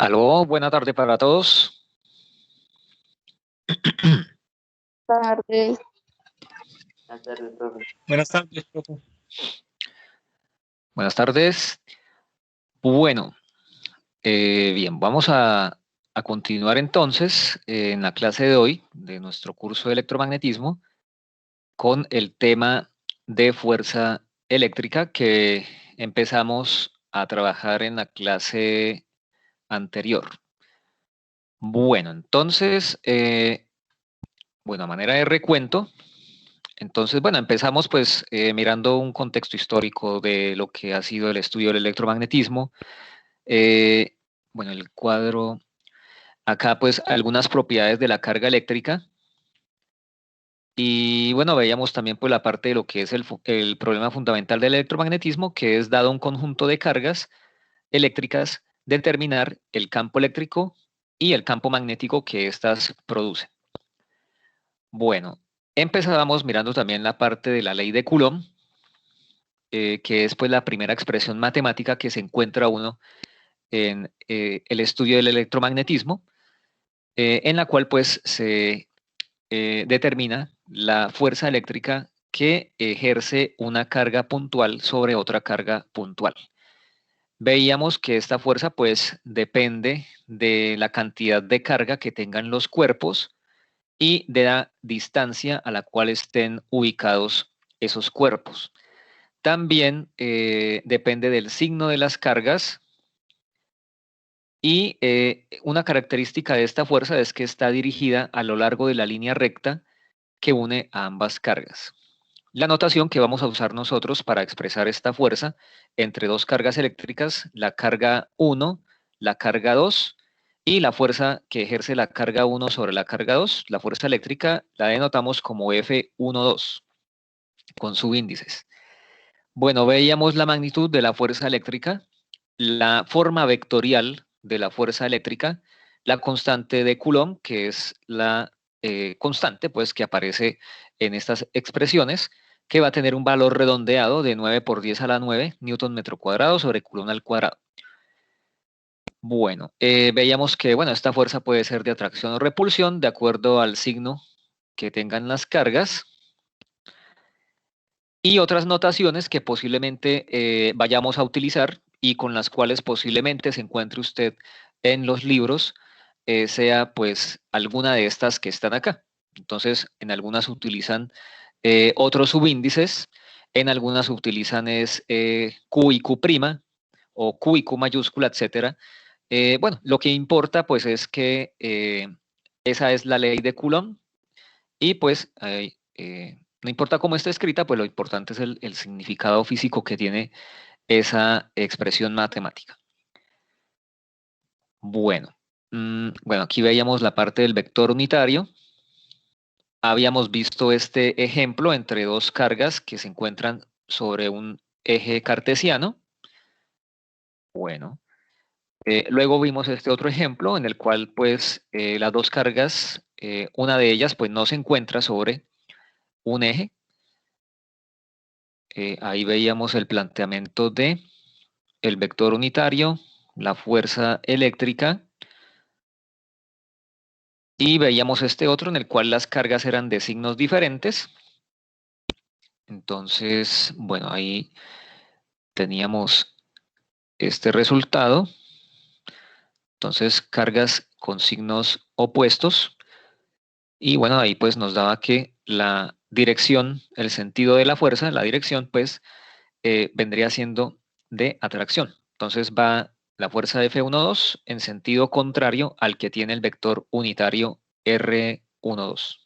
Aló, buena tarde para todos. Tarde. Buenas tardes, profe. Buenas tardes. Bueno, bien, vamos a continuar entonces en la clase de hoy de nuestro curso de electromagnetismo con el tema de fuerza eléctrica que empezamos a trabajar en la clase anterior. Bueno, entonces, a manera de recuento, entonces, empezamos pues mirando un contexto histórico de lo que ha sido el estudio del electromagnetismo. Eh, el cuadro, acá pues algunas propiedades de la carga eléctrica. Y bueno, veíamos también pues la parte de lo que es el problema fundamental del electromagnetismo, que es dado un conjunto de cargas eléctricas, determinar el campo eléctrico y el campo magnético que éstas producen. Bueno, empezábamos mirando también la parte de la ley de Coulomb, que es pues la primera expresión matemática que se encuentra uno en el estudio del electromagnetismo, en la cual pues se determina la fuerza eléctrica que ejerce una carga puntual sobre otra carga puntual. Veíamos que esta fuerza pues depende de la cantidad de carga que tengan los cuerpos y de la distancia a la cual estén ubicados esos cuerpos. También depende del signo de las cargas y una característica de esta fuerza es que está dirigida a lo largo de la línea recta que une a ambas cargas. La notación que vamos a usar nosotros para expresar esta fuerza entre dos cargas eléctricas, la carga 1, la carga 2 y la fuerza que ejerce la carga 1 sobre la carga 2, la fuerza eléctrica, la denotamos como F12 con subíndices. Bueno, veíamos la magnitud de la fuerza eléctrica, la forma vectorial de la fuerza eléctrica, la constante de Coulomb, que es la constante pues, que aparece en estas expresiones, que va a tener un valor redondeado de 9 por 10 a la 9 newton metro cuadrado sobre Coulomb al cuadrado. Bueno, veíamos que esta fuerza puede ser de atracción o repulsión de acuerdo al signo que tengan las cargas. Y otras notaciones que posiblemente vayamos a utilizar y con las cuales posiblemente se encuentre usted en los libros, sea pues alguna de estas que están acá. Entonces, en algunas utilizan otros subíndices, en algunas utilizan es Q y Q' o Q y Q mayúscula, etcétera. Lo que importa pues es que esa es la ley de Coulomb y pues no importa cómo esté escrita, pues lo importante es el significado físico que tiene esa expresión matemática. Bueno, aquí veíamos la parte del vector unitario. Habíamos visto este ejemplo entre dos cargas que se encuentran sobre un eje cartesiano. Bueno, luego vimos este otro ejemplo en el cual pues las dos cargas, una de ellas pues no se encuentra sobre un eje. Ahí veíamos el planteamiento de el vector unitario, la fuerza eléctrica, y veíamos este otro en el cual las cargas eran de signos diferentes. Entonces, ahí teníamos este resultado. Entonces, cargas con signos opuestos. Y ahí pues nos daba que la dirección, el sentido de la fuerza, la dirección pues vendría siendo de atracción. Entonces va la fuerza de F12 en sentido contrario al que tiene el vector unitario R12.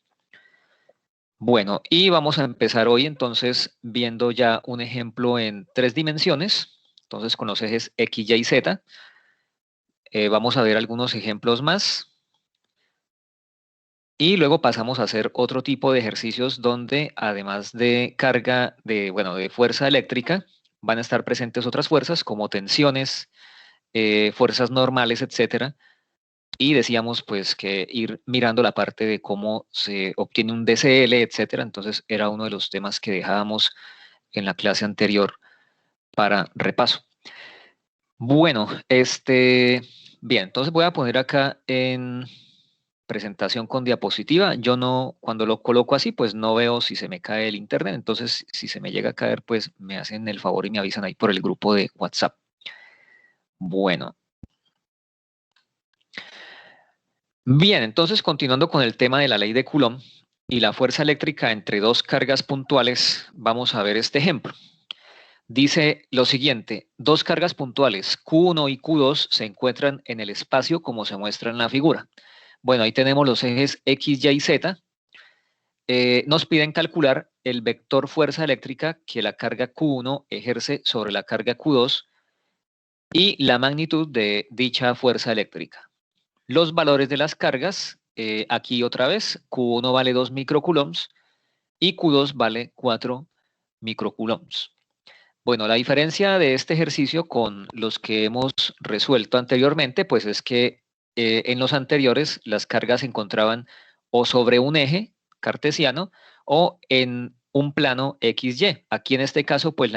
Bueno, y vamos a empezar hoy entonces viendo ya un ejemplo en 3 dimensiones, entonces con los ejes X, Y y Z. Vamos a ver algunos ejemplos más. Y luego pasamos a hacer otro tipo de ejercicios donde además de carga, de fuerza eléctrica, van a estar presentes otras fuerzas como tensiones, fuerzas normales, etcétera. Y decíamos pues que ir mirando la parte de cómo se obtiene un DCL, etcétera. Entonces era uno de los temas que dejábamos en la clase anterior para repaso. Bueno, Bien, entonces voy a poner acá en presentación con diapositiva. Yo no, cuando lo coloco así, pues no veo si se me cae el internet. Entonces, si se me llega a caer, pues me hacen el favor y me avisan ahí por el grupo de WhatsApp. Bueno. Bien, entonces continuando con el tema de la ley de Coulomb y la fuerza eléctrica entre dos cargas puntuales, vamos a ver este ejemplo. Dice lo siguiente, dos cargas puntuales, Q1 y Q2, se encuentran en el espacio como se muestra en la figura. Bueno, ahí tenemos los ejes X, Y, Z. Nos piden calcular el vector fuerza eléctrica que la carga Q1 ejerce sobre la carga Q2 y la magnitud de dicha fuerza eléctrica. Los valores de las cargas, aquí otra vez, Q1 vale 2 microcoulombs y Q2 vale 4 microcoulombs. Bueno, la diferencia de este ejercicio con los que hemos resuelto anteriormente, pues es que en los anteriores las cargas se encontraban o sobre un eje cartesiano o en un plano XY. Aquí en este caso, pues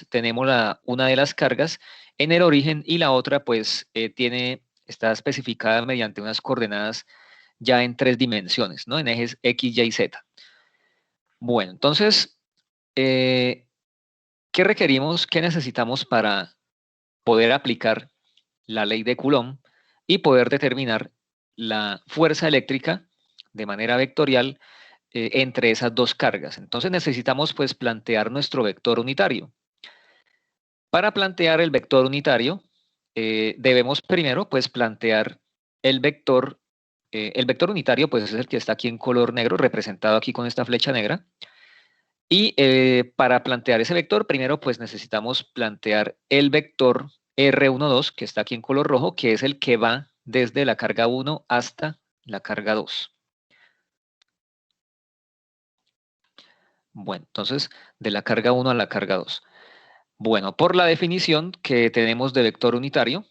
tenemos una de las cargas en el origen y la otra, pues está especificada mediante unas coordenadas ya en 3 dimensiones, ¿no? En ejes X, Y, Z. Bueno, entonces, eh, ¿qué requerimos, qué necesitamos para poder aplicar la ley de Coulomb y poder determinar la fuerza eléctrica de manera vectorial entre esas dos cargas? Entonces necesitamos pues plantear nuestro vector unitario. Para plantear el vector unitario debemos primero pues plantear el vector unitario pues es el que está aquí en color negro, representado aquí con esta flecha negra. Y para plantear ese vector, primero pues necesitamos plantear el vector R12, que está aquí en color rojo, que es el que va desde la carga 1 hasta la carga 2. Bueno, entonces de la carga 1 a la carga 2. Bueno, por la definición que tenemos de vector unitario,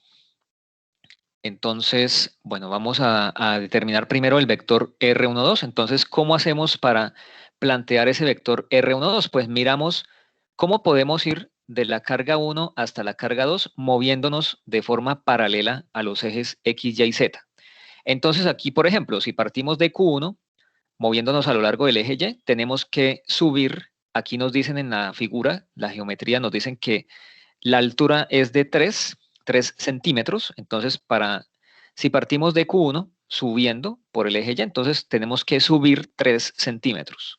entonces, bueno, vamos a determinar primero el vector R12. Entonces, ¿cómo hacemos para plantear ese vector R12? Pues miramos cómo podemos ir de la carga 1 hasta la carga 2 moviéndonos de forma paralela a los ejes X, Y, Z. Entonces, aquí, por ejemplo, si partimos de Q1, moviéndonos a lo largo del eje Y, tenemos que subir, aquí nos dicen en la figura, la geometría nos dicen que la altura es de 3 centímetros. Entonces, si partimos de Q1 subiendo por el eje Y, entonces tenemos que subir 3 centímetros.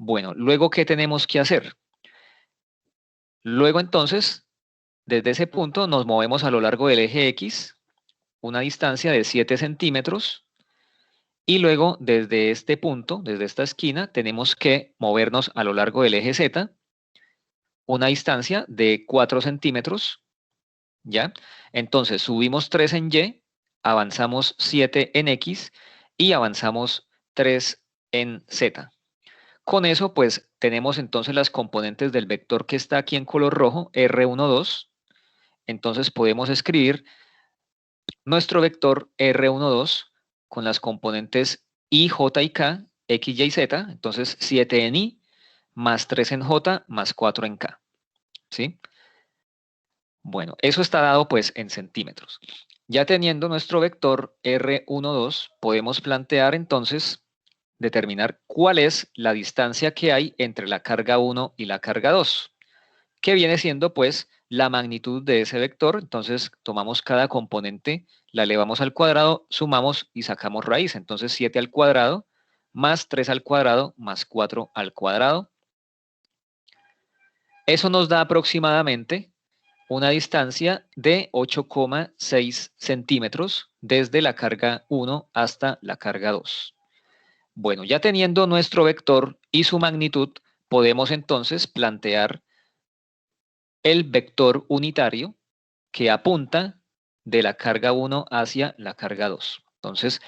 Bueno, luego, ¿qué tenemos que hacer? Luego, entonces, desde ese punto nos movemos a lo largo del eje X, una distancia de 7 centímetros. Y luego, desde este punto, desde esta esquina, tenemos que movernos a lo largo del eje Z, una distancia de 4 centímetros. ¿Ya? Entonces subimos 3 en Y, avanzamos 7 en X y avanzamos 3 en Z. Con eso, pues, tenemos entonces las componentes del vector que está aquí en color rojo, R12. Entonces podemos escribir nuestro vector R12 con las componentes I, J y K, X, Y, Z. Entonces 7 en I, más 3 en J, más 4 en K. ¿Sí? Bueno, eso está dado pues en centímetros. Ya teniendo nuestro vector R12, podemos plantear entonces determinar cuál es la distancia que hay entre la carga 1 y la carga 2, que viene siendo pues la magnitud de ese vector. Entonces tomamos cada componente, la elevamos al cuadrado, sumamos y sacamos raíz. Entonces 7 al cuadrado más 3 al cuadrado más 4 al cuadrado. Eso nos da aproximadamente una distancia de 8,6 centímetros desde la carga 1 hasta la carga 2. Bueno, ya teniendo nuestro vector y su magnitud, podemos entonces plantear el vector unitario que apunta de la carga 1 hacia la carga 2. Entonces,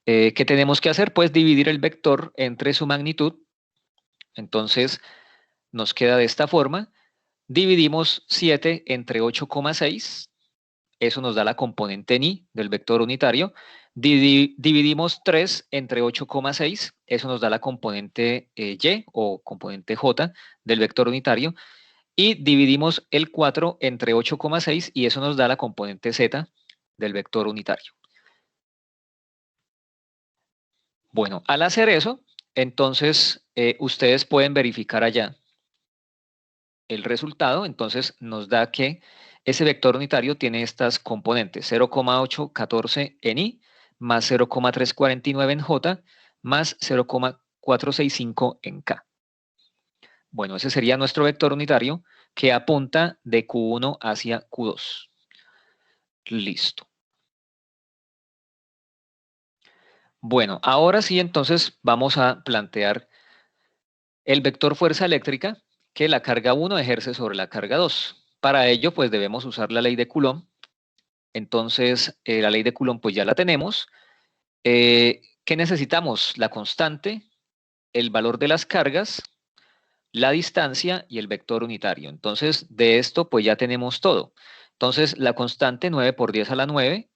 ¿qué tenemos que hacer? Pues dividir el vector entre su magnitud. Entonces, nos queda de esta forma. Dividimos 7 entre 8,6. Eso nos da la componente ni del vector unitario. Dividimos 3 entre 8,6. Eso nos da la componente y o componente j del vector unitario. Y dividimos el 4 entre 8,6 y eso nos da la componente z del vector unitario. Bueno, al hacer eso, entonces ustedes pueden verificar allá el resultado. Entonces nos da que ese vector unitario tiene estas componentes: 0,814 en I, más 0,349 en J, más 0,465 en K. Bueno, ese sería nuestro vector unitario que apunta de Q1 hacia Q2. Listo. Bueno, ahora sí, entonces vamos a plantear el vector fuerza eléctrica que la carga 1 ejerce sobre la carga 2. Para ello, pues debemos usar la ley de Coulomb. Entonces, la ley de Coulomb pues ya la tenemos. ¿Qué necesitamos? La constante, el valor de las cargas, la distancia y el vector unitario. Entonces, de esto pues ya tenemos todo. Entonces, la constante 9 por 10 a la 9.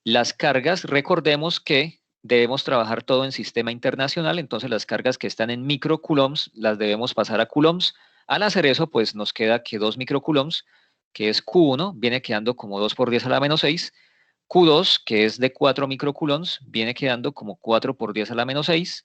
Las cargas, recordemos que debemos trabajar todo en sistema internacional, entonces las cargas que están en microcoulombs las debemos pasar a coulombs. Al hacer eso, pues nos queda que 2 microcoulombs, que es Q1, viene quedando como 2 por 10 a la menos 6. Q2, que es de 4 microcoulombs, viene quedando como 4 por 10 a la menos 6.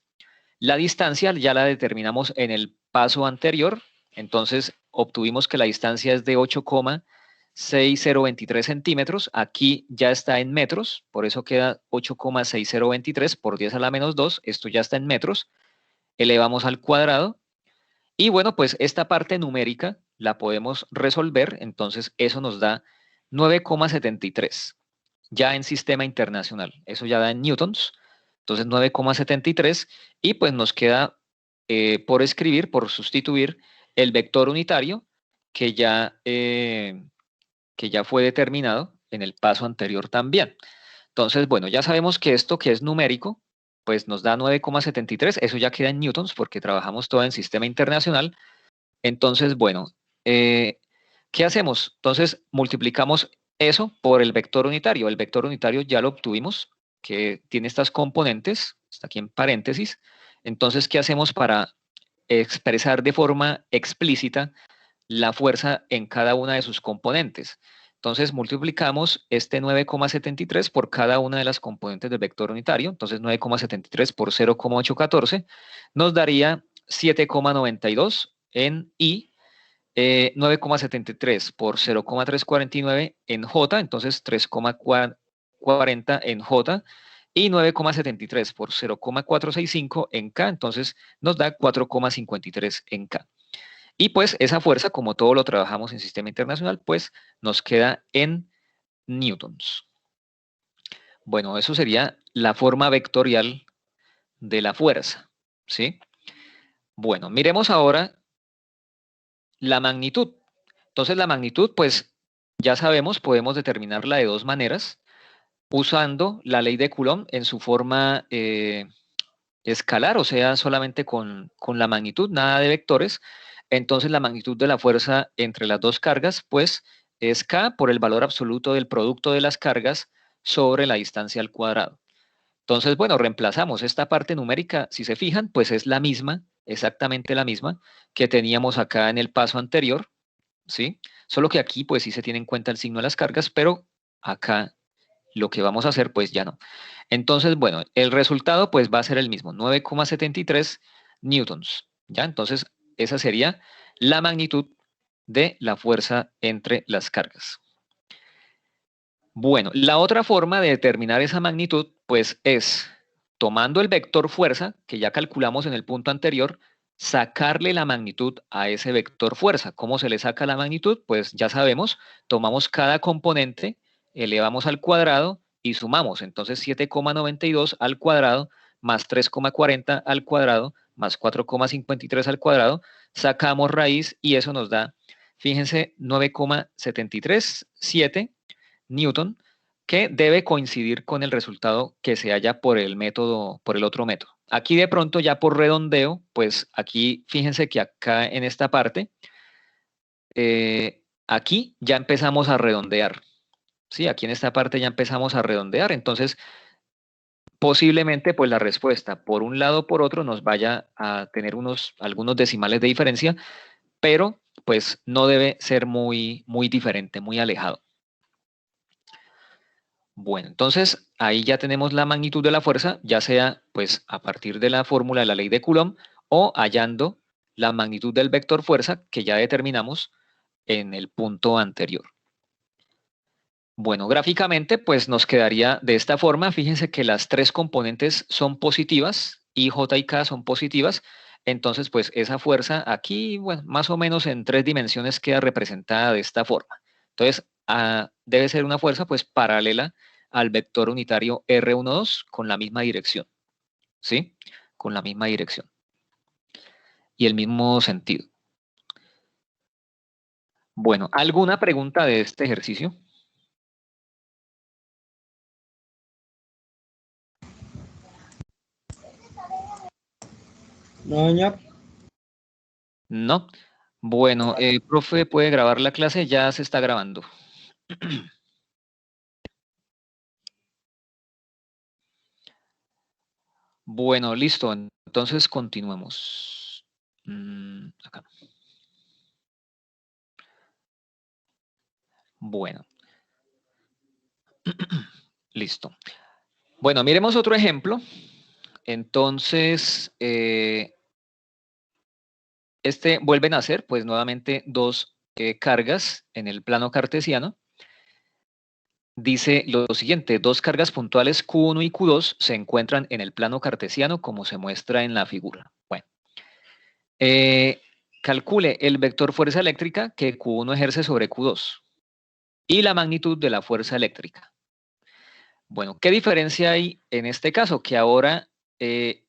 La distancia ya la determinamos en el paso anterior, entonces obtuvimos que la distancia es de 8,6023 centímetros. Aquí ya está en metros, por eso queda 8,6023 por 10 a la menos 2. Esto ya está en metros. Elevamos al cuadrado. Y bueno, pues esta parte numérica la podemos resolver. Entonces eso nos da 9,73. Ya en sistema internacional. Eso ya da en newtons. Entonces 9,73. Y pues nos queda por escribir, por sustituir el vector unitario que ya fue determinado en el paso anterior también. Entonces, bueno, ya sabemos que esto que es numérico, pues nos da 9,73. Eso ya queda en newtons porque trabajamos todo en sistema internacional. Entonces, bueno, ¿qué hacemos? Entonces, multiplicamos eso por el vector unitario. El vector unitario ya lo obtuvimos, que tiene estas componentes, está aquí en paréntesis. Entonces, ¿qué hacemos para expresar de forma explícita la fuerza en cada una de sus componentes? Entonces, multiplicamos este 9,73 por cada una de las componentes del vector unitario. Entonces, 9,73 por 0,814 nos daría 7,92 en I, 9,73 por 0,349 en J, entonces 3,40 en J, y 9,73 por 0,465 en K, entonces nos da 4,53 en K. Y pues esa fuerza, como todo lo trabajamos en sistema internacional, pues nos queda en newtons. Bueno, eso sería la forma vectorial de la fuerza, ¿sí? Bueno, miremos ahora la magnitud. Entonces la magnitud, pues ya sabemos, podemos determinarla de dos maneras, usando la ley de Coulomb en su forma escalar, o sea, solamente con la magnitud, nada de vectores. Entonces la magnitud de la fuerza entre las dos cargas, pues es K por el valor absoluto del producto de las cargas sobre la distancia al cuadrado. Entonces, bueno, reemplazamos esta parte numérica, si se fijan, pues es la misma, exactamente la misma que teníamos acá en el paso anterior, ¿sí? Solo que aquí pues sí se tiene en cuenta el signo de las cargas, pero acá lo que vamos a hacer pues ya no. Entonces, bueno, el resultado pues va a ser el mismo, 9,73 newtons, ¿ya? Entonces, esa sería la magnitud de la fuerza entre las cargas. Bueno, la otra forma de determinar esa magnitud pues es tomando el vector fuerza, que ya calculamos en el punto anterior, sacarle la magnitud a ese vector fuerza. ¿Cómo se le saca la magnitud? Pues ya sabemos, tomamos cada componente, elevamos al cuadrado y sumamos. Entonces 7,92 al cuadrado más 3,40 al cuadrado más 4,53 al cuadrado, sacamos raíz y eso nos da, fíjense, 9,737 Newton, que debe coincidir con el resultado que se halla por el método, por el otro método. Aquí de pronto ya por redondeo, pues aquí fíjense que acá en esta parte, aquí ya empezamos a redondear. Sí, aquí en esta parte ya empezamos a redondear. Entonces, posiblemente pues la respuesta por un lado o por otro nos vaya a tener algunos decimales de diferencia, pero pues no debe ser muy diferente, muy alejado. Bueno, entonces ahí ya tenemos la magnitud de la fuerza, ya sea pues a partir de la fórmula de la ley de Coulomb o hallando la magnitud del vector fuerza que ya determinamos en el punto anterior. Bueno, gráficamente pues nos quedaría de esta forma. Fíjense que las tres componentes son positivas, I, J y K son positivas. Entonces pues esa fuerza aquí, bueno, más o menos en 3 dimensiones queda representada de esta forma. Entonces debe ser una fuerza pues paralela al vector unitario R12 con la misma dirección, ¿sí? Con la misma dirección y el mismo sentido. Bueno, ¿alguna pregunta de este ejercicio? No, señor. No. Bueno, profe, ¿puede grabar la clase? Ya se está grabando. Bueno, listo. Entonces continuemos. Acá. Bueno. Listo. Bueno, miremos otro ejemplo. Entonces, vuelven a ser, pues nuevamente, dos cargas en el plano cartesiano. Dice lo siguiente, dos cargas puntuales Q1 y Q2 se encuentran en el plano cartesiano como se muestra en la figura. Bueno, calcule el vector fuerza eléctrica que Q1 ejerce sobre Q2 y la magnitud de la fuerza eléctrica. Bueno, ¿qué diferencia hay en este caso? Que ahora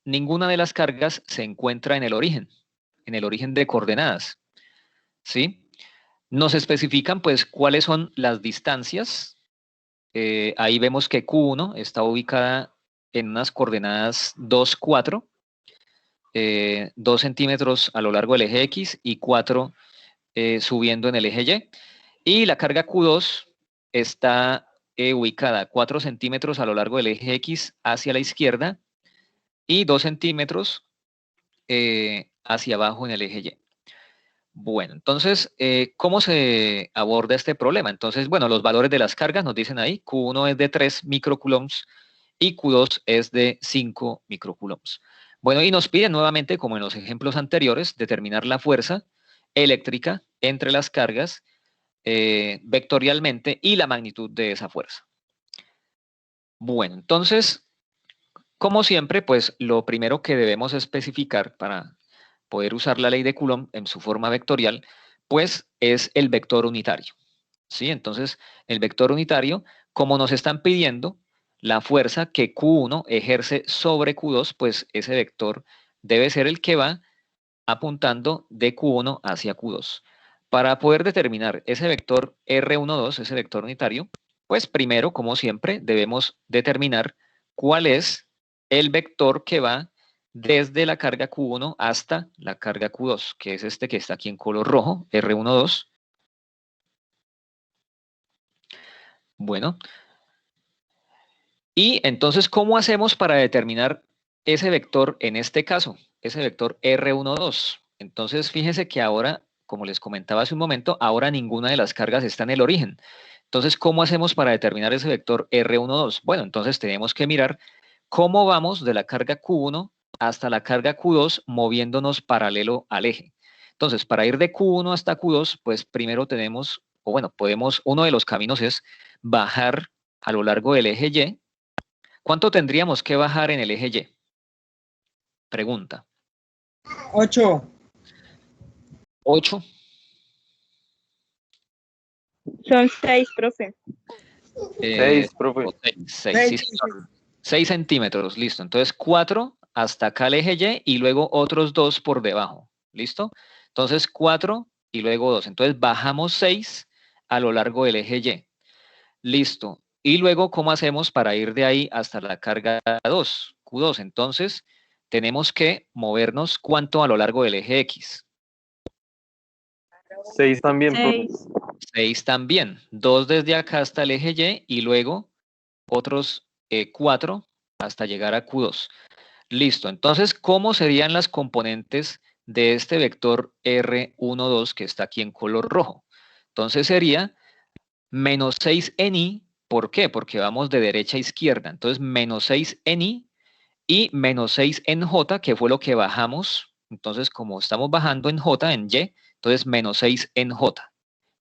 ninguna de las cargas se encuentra en el origen de coordenadas, ¿sí? Nos especifican pues cuáles son las distancias. Ahí vemos que Q1 está ubicada en unas coordenadas 2, 4, 2 centímetros a lo largo del eje X y 4 subiendo en el eje Y. Y la carga Q2 está ubicada 4 centímetros a lo largo del eje X hacia la izquierda y 2 centímetros hacia abajo en el eje Y. Bueno, entonces, ¿cómo se aborda este problema? Entonces, bueno, los valores de las cargas nos dicen ahí, Q1 es de 3 microcoulombs y Q2 es de 5 microcoulombs. Bueno, y nos piden nuevamente, como en los ejemplos anteriores, determinar la fuerza eléctrica entre las cargas vectorialmente y la magnitud de esa fuerza. Bueno, entonces, como siempre, pues lo primero que debemos especificar para poder usar la ley de Coulomb en su forma vectorial, pues es el vector unitario. ¿Sí? Entonces, el vector unitario, como nos están pidiendo la fuerza que Q1 ejerce sobre Q2, pues ese vector debe ser el que va apuntando de Q1 hacia Q2. Para poder determinar ese vector R12, ese vector unitario, pues primero, como siempre, debemos determinar cuál es el vector que va desde la carga Q1 hasta la carga Q2, que es este que está aquí en color rojo, R12. Bueno, y entonces, ¿cómo hacemos para determinar ese vector en este caso? Ese vector R12. Entonces, fíjense que ahora, como les comentaba hace un momento, ahora ninguna de las cargas está en el origen. Entonces, ¿cómo hacemos para determinar ese vector R12? Bueno, entonces tenemos que mirar cómo vamos de la carga Q1 hasta la carga Q2 moviéndonos paralelo al eje. Entonces, para ir de Q1 hasta Q2, pues primero tenemos, o bueno, uno de los caminos es bajar a lo largo del eje Y. ¿Cuánto tendríamos que bajar en el eje Y? Pregunta. 8. 8. Son 6, profe. 6, profe. 6, sí, señor. 6 centímetros, listo. Entonces 4 hasta acá el eje Y y luego otros 2 por debajo. ¿Listo? Entonces 4 y luego 2. Entonces bajamos 6 a lo largo del eje Y. Listo. Y luego, ¿cómo hacemos para ir de ahí hasta la carga 2? Q2. Entonces tenemos que movernos ¿cuánto a lo largo del eje X? 6 también, profe. 6. 6 también. 2 desde acá hasta el eje Y y luego otros 4 hasta llegar a Q2. Listo. Entonces, ¿cómo serían las componentes de este vector R12 que está aquí en color rojo? Entonces sería menos 6 en Y ¿Por qué? Porque vamos de derecha a izquierda. Entonces, menos 6 en I y menos 6 en J, que fue lo que bajamos. Entonces, como estamos bajando en J, en Y, entonces menos 6 en J.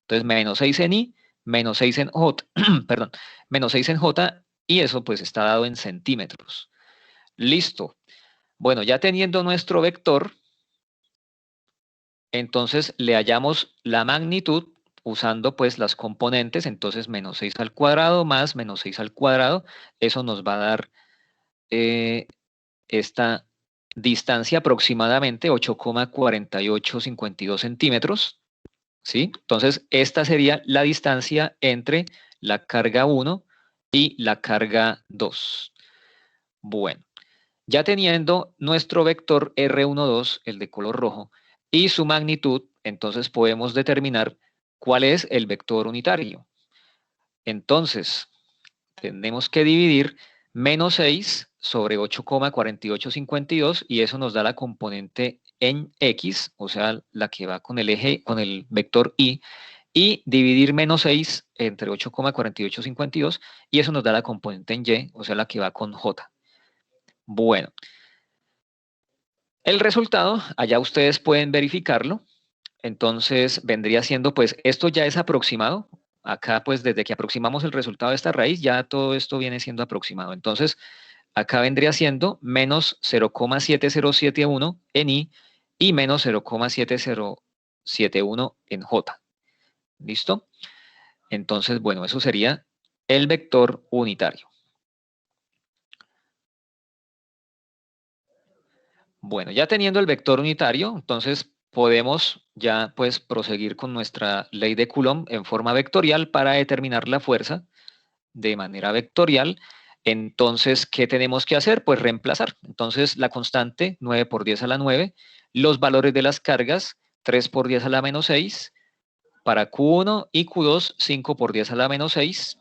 Entonces, menos 6 en I, menos 6 en J, perdón, menos 6 en J, y eso pues está dado en centímetros. Listo. Bueno, ya teniendo nuestro vector, entonces le hallamos la magnitud usando pues las componentes, entonces menos 6 al cuadrado más menos 6 al cuadrado, eso nos va a dar esta distancia aproximadamente 8,4852 centímetros, ¿sí? Entonces esta sería la distancia entre la carga 1 y la carga 2. Bueno. Ya teniendo nuestro vector R12, el de color rojo, y su magnitud, entonces podemos determinar cuál es el vector unitario. Entonces, tenemos que dividir menos 6 sobre 8,4852 y eso nos da la componente en X, o sea, la que va con el eje, con el vector Y, y dividir menos 6 entre 8,4852 y eso nos da la componente en Y, o sea, la que va con J. Bueno. El resultado, allá ustedes pueden verificarlo, entonces vendría siendo, pues, esto ya es aproximado, acá pues desde que aproximamos el resultado de esta raíz, ya todo esto viene siendo aproximado, entonces acá vendría siendo menos 0,7071 en I y menos 0,7071 en J, ¿listo? Entonces, bueno, eso sería el vector unitario. Bueno, ya teniendo el vector unitario, entonces podemos ya pues proseguir con nuestra ley de Coulomb en forma vectorial para determinar la fuerza de manera vectorial. Entonces, ¿qué tenemos que hacer? Pues reemplazar. Entonces, la constante 9 por 10 a la 9, los valores de las cargas 3 por 10 a la menos 6, para Q1 y Q2 5 por 10 a la menos 6,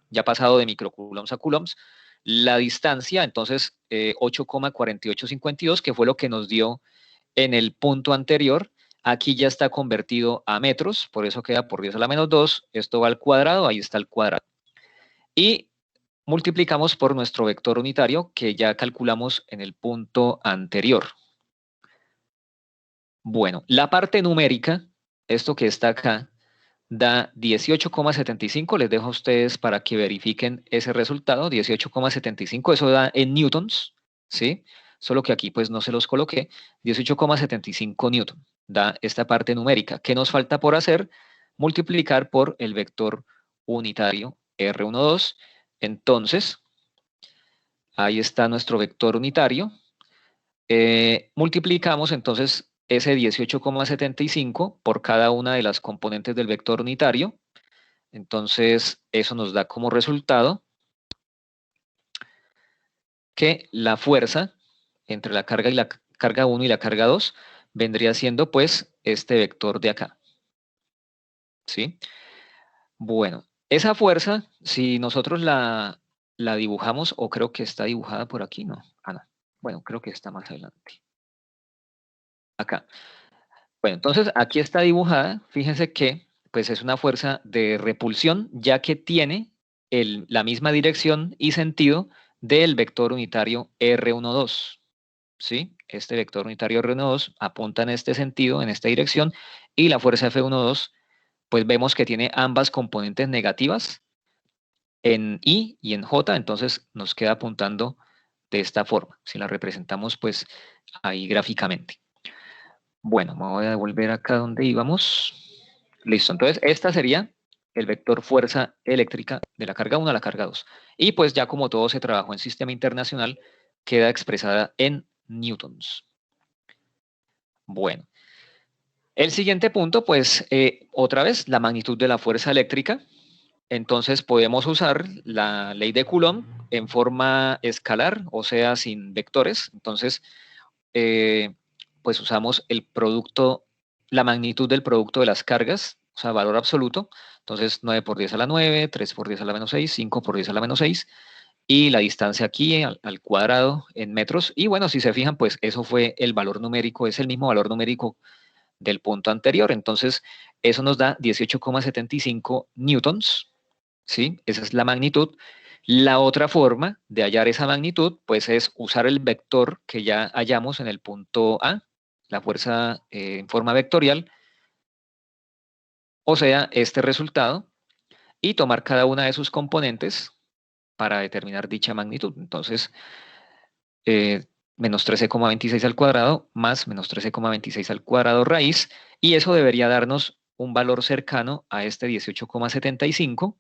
ya pasado de microcoulombs a coulombs. La distancia, entonces, 8,4852, que fue lo que nos dio en el punto anterior. Aquí ya está convertido a metros, por eso queda por 10 a la menos 2. Esto va al cuadrado, ahí está el cuadrado. Y multiplicamos por nuestro vector unitario, que ya calculamos en el punto anterior. Bueno, la parte numérica, esto que está acá, da 18,75. Les dejo a ustedes para que verifiquen ese resultado. 18,75, eso da en newtons, ¿sí? Solo que aquí pues no se los coloqué. 18,75 newton da esta parte numérica. ¿Qué nos falta por hacer? Multiplicar por el vector unitario R12. Entonces, ahí está nuestro vector unitario. Multiplicamos entonces ese 18,75 por cada una de las componentes del vector unitario. Entonces, eso nos da como resultado que la fuerza entre la carga y la carga 1 y la carga 2 vendría siendo pues este vector de acá. ¿Sí? Bueno, esa fuerza, si nosotros la dibujamos, o creo que está dibujada por aquí, no. Ah, no. Bueno, creo que está más adelante. Acá. Bueno, entonces aquí está dibujada. Fíjense que pues es una fuerza de repulsión, ya que tiene la misma dirección y sentido del vector unitario R12. ¿Sí? Este vector unitario R12 apunta en este sentido, en esta dirección, y la fuerza F12, pues vemos que tiene ambas componentes negativas en I y en J, entonces nos queda apuntando de esta forma, si la representamos pues ahí gráficamente. Bueno, me voy a devolver acá donde íbamos. Listo, entonces esta sería el vector fuerza eléctrica de la carga 1 a la carga 2. Y pues ya como todo se trabajó en sistema internacional, queda expresada en newtons. Bueno, el siguiente punto, pues otra vez la magnitud de la fuerza eléctrica. Entonces podemos usar la ley de Coulomb en forma escalar, o sea, sin vectores. Entonces, pues usamos el producto, la magnitud del producto de las cargas, o sea, valor absoluto. Entonces, 9 por 10 a la 9, 3 por 10 a la menos 6, 5 por 10 a la menos 6, y la distancia aquí al cuadrado en metros. Y bueno, si se fijan, pues eso fue el valor numérico, es el mismo valor numérico del punto anterior. Entonces, eso nos da 18,75 newtons, ¿sí? Esa es la magnitud. La otra forma de hallar esa magnitud, pues es usar el vector que ya hallamos en el punto A, la fuerza en forma vectorial, o sea, este resultado, y tomar cada una de sus componentes para determinar dicha magnitud. Entonces, menos 13,26 al cuadrado más menos 13,26 al cuadrado raíz, y eso debería darnos un valor cercano a este 18,75.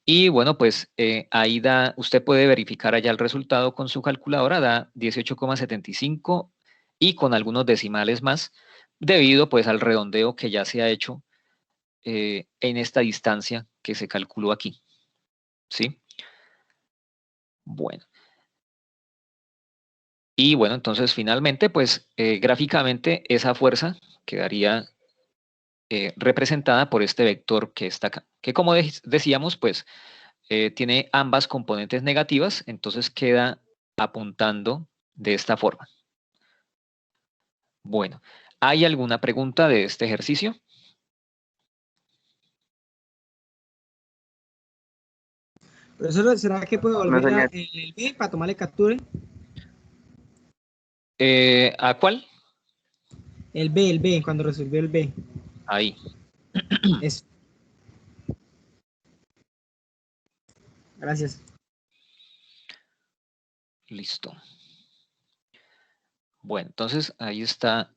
Y bueno, pues ahí da, usted puede verificar allá el resultado con su calculadora, da 18,75 y con algunos decimales más, debido pues al redondeo que ya se ha hecho en esta distancia que se calculó aquí, ¿sí? Bueno. Y bueno, entonces finalmente, pues gráficamente esa fuerza quedaría representada por este vector que está acá, que como decíamos, pues tiene ambas componentes negativas, entonces queda apuntando de esta forma. Bueno, ¿hay alguna pregunta de este ejercicio? Profesor, ¿será que puedo No, volver a señor. el B para tomarle captura? ¿A cuál? El B, cuando resolvió el B. Ahí. Eso. Gracias. Listo. Bueno, entonces ahí está.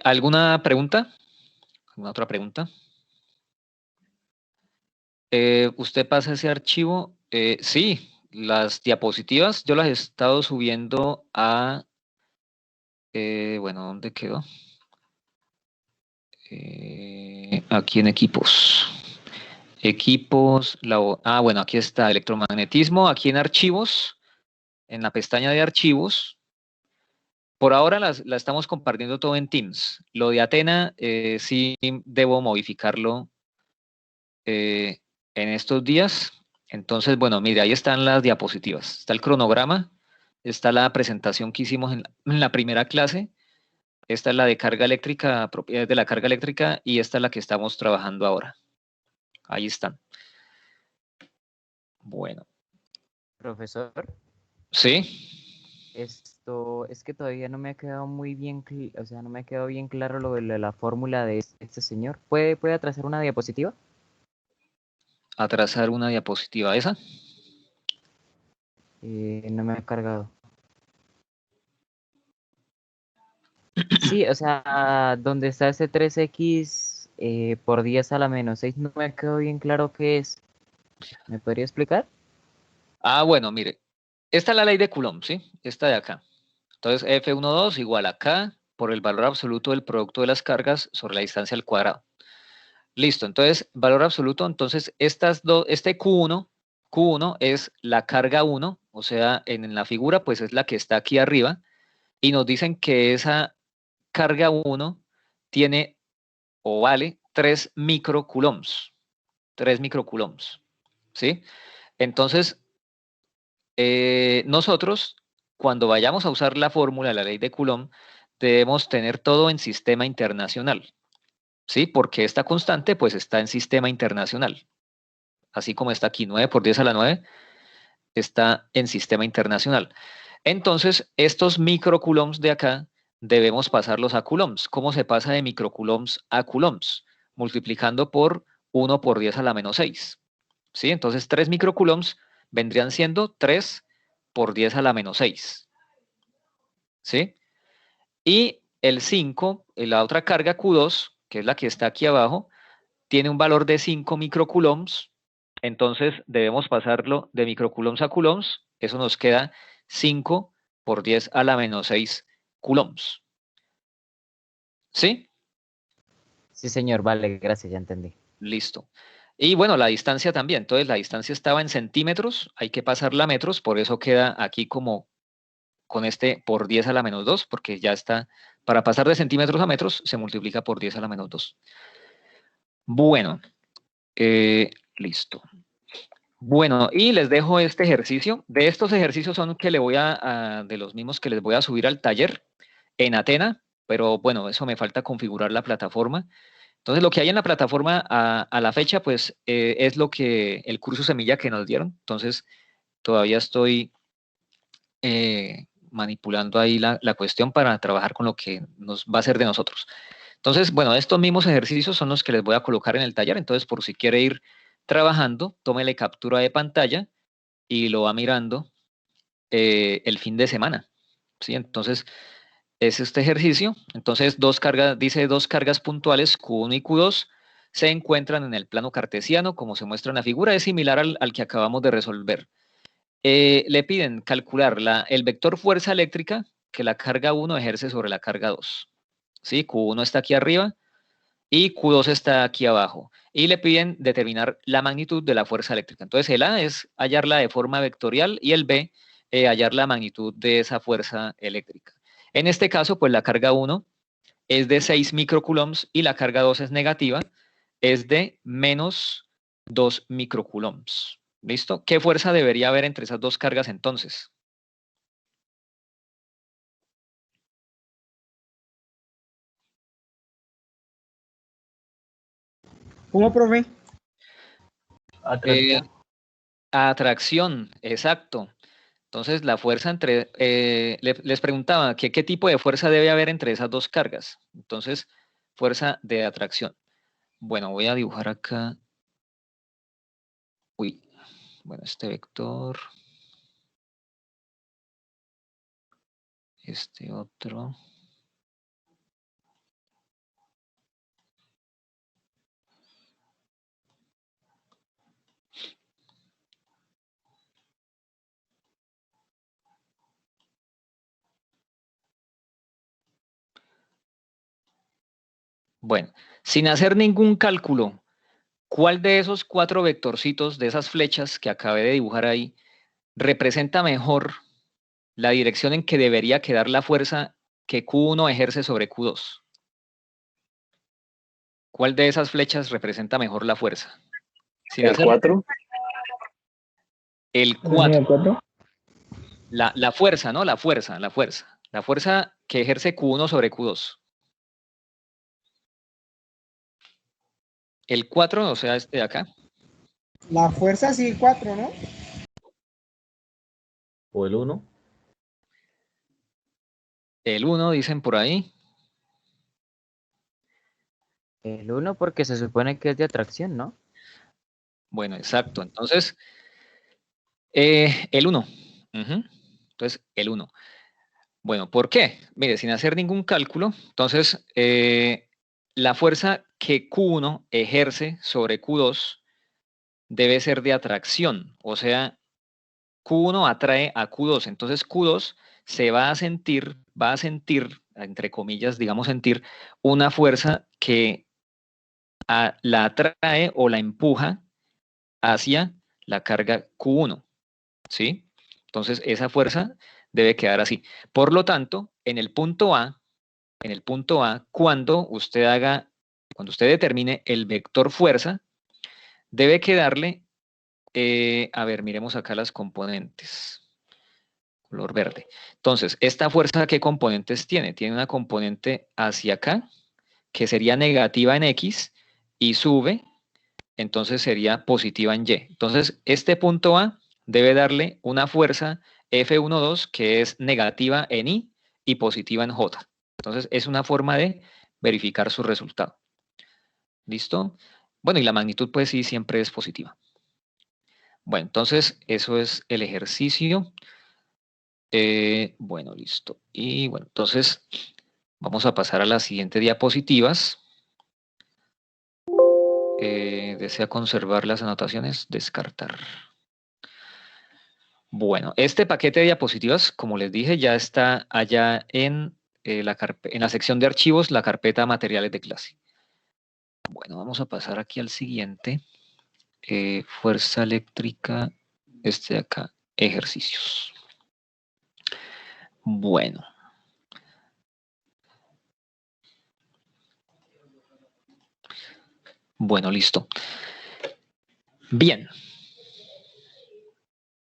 ¿Alguna pregunta? ¿Alguna otra pregunta? ¿Usted pasa ese archivo? Sí, las diapositivas yo las he estado subiendo a... bueno, ¿dónde quedó? Aquí en equipos. Equipos, bueno, aquí está electromagnetismo, aquí en archivos, en la pestaña de archivos. Por ahora la estamos compartiendo todo en Teams. Lo de Athena sí debo modificarlo en estos días. Entonces, bueno, mire, ahí están las diapositivas. Está el cronograma, está la presentación que hicimos en la primera clase. Esta es la de carga eléctrica, propiedades de la carga eléctrica, y esta es la que estamos trabajando ahora. Ahí están. Bueno, Profesor, ¿sí? esto es que todavía no me ha quedado muy bien, o sea, no me ha quedado bien claro lo de la fórmula de este señor. ¿Puede atrasar una diapositiva? Atrasar una diapositiva esa. No me ha cargado. Sí, o sea, donde está ese 3x por 10 a la menos 6, no me ha quedado bien claro qué es. ¿Me podría explicar? Bueno, mire, esta es la ley de Coulomb, ¿sí? Esta de acá. Entonces, F12 igual a K por el valor absoluto del producto de las cargas sobre la distancia al cuadrado. Listo, entonces, valor absoluto, entonces, este Q1 es la carga 1, o sea, en la figura, pues es la que está aquí arriba, y nos dicen que esa carga 1 tiene o vale 3 microcoulombs, 3 microcoulombs, ¿sí? Entonces, nosotros, cuando vayamos a usar la fórmula, la ley de Coulomb, debemos tener todo en sistema internacional, ¿sí? Porque esta constante, pues, está en sistema internacional. Así como está aquí, 9 por 10 a la 9, está en sistema internacional. Entonces, estos microcoulombs de acá, debemos pasarlos a coulombs. ¿Cómo se pasa de microcoulombs a coulombs? Multiplicando por 1 por 10 a la menos 6. ¿Sí? Entonces, 3 microcoulombs vendrían siendo 3 por 10 a la menos 6. ¿Sí? Y el 5, la otra carga Q2, que es la que está aquí abajo, tiene un valor de 5 microcoulombs. Entonces, debemos pasarlo de microcoulombs a coulombs. Eso nos queda 5 por 10 a la menos 6 coulombs. ¿Sí? Sí, señor, vale, gracias, ya entendí. Listo. Y bueno, la distancia también. Entonces, la distancia estaba en centímetros, hay que pasarla a metros, por eso queda aquí como con este por 10 a la menos 2, porque ya está, para pasar de centímetros a metros, se multiplica por 10 a la menos 2. Bueno, listo. Bueno, y les dejo este ejercicio. De estos ejercicios son que le voy de los mismos que les voy a subir al taller en Athena, pero bueno, eso me falta configurar la plataforma. Entonces, lo que hay en la plataforma a la fecha, pues, es lo que el curso semilla que nos dieron. Entonces, todavía estoy manipulando ahí la cuestión para trabajar con lo que nos va a ser de nosotros. Entonces, bueno, estos mismos ejercicios son los que les voy a colocar en el taller. Entonces, por si quiere ir trabajando, tómele captura de pantalla y lo va mirando el fin de semana. ¿Sí? Entonces, es este ejercicio. Entonces, dice dos cargas puntuales, Q1 y Q2, se encuentran en el plano cartesiano, como se muestra en la figura, es similar al que acabamos de resolver. Le piden calcular el vector fuerza eléctrica que la carga 1 ejerce sobre la carga 2. ¿Sí? Q1 está aquí arriba y Q2 está aquí abajo. Y le piden determinar la magnitud de la fuerza eléctrica. Entonces, el A es hallarla de forma vectorial y el B, hallar la magnitud de esa fuerza eléctrica. En este caso, pues la carga 1 es de 6 microcoulombs y la carga 2 es negativa, es de menos 2 microcoulombs. ¿Listo? ¿Qué fuerza debería haber entre esas dos cargas entonces? ¿Cómo, profe? Atracción. Atracción, exacto. Entonces, la fuerza entre... les preguntaba qué tipo de fuerza debe haber entre esas dos cargas. Entonces, fuerza de atracción. Bueno, voy a dibujar acá. Uy, bueno, este vector. Este otro. Bueno, sin hacer ningún cálculo, ¿cuál de esos 4 vectorcitos, de esas flechas que acabé de dibujar ahí, representa mejor la dirección en que debería quedar la fuerza que Q1 ejerce sobre Q2? ¿Cuál de esas flechas representa mejor la fuerza? Sin El hacer 4. el 4. La fuerza, ¿no? La fuerza. La fuerza que ejerce Q1 sobre Q2. El 4, o sea, este de acá. La fuerza sí, 4, ¿no? O el 1. El 1, dicen por ahí. El 1 porque se supone que es de atracción, ¿no? Bueno, exacto. Entonces, el 1. Entonces, el 1. Bueno, ¿por qué? Mire, sin hacer ningún cálculo, entonces, la fuerza que Q1 ejerce sobre Q2 debe ser de atracción, o sea, Q1 atrae a Q2, entonces Q2 se va a sentir, entre comillas, digamos sentir, una fuerza que la atrae o la empuja hacia la carga Q1, ¿sí? Entonces esa fuerza debe quedar así. Por lo tanto, en el punto A, cuando usted determine el vector fuerza, debe quedarle, a ver, miremos acá las componentes. Color verde. Entonces, ¿esta fuerza qué componentes tiene? Tiene una componente hacia acá, que sería negativa en X, y sube, entonces sería positiva en Y. Entonces, este punto A debe darle una fuerza F12 que es negativa en Y positiva en J. Entonces, es una forma de verificar su resultado. ¿Listo? Bueno, y la magnitud, pues sí, siempre es positiva. Bueno, entonces, eso es el ejercicio. Bueno, listo. Y bueno, entonces vamos a pasar a las siguientes diapositivas. ¿Desea conservar las anotaciones? Descartar. Bueno, este paquete de diapositivas, como les dije, ya está allá en la sección de archivos, la carpeta materiales de clase. Bueno, vamos a pasar aquí al siguiente. Fuerza eléctrica, este de acá, ejercicios. Bueno. Bueno, listo. Bien.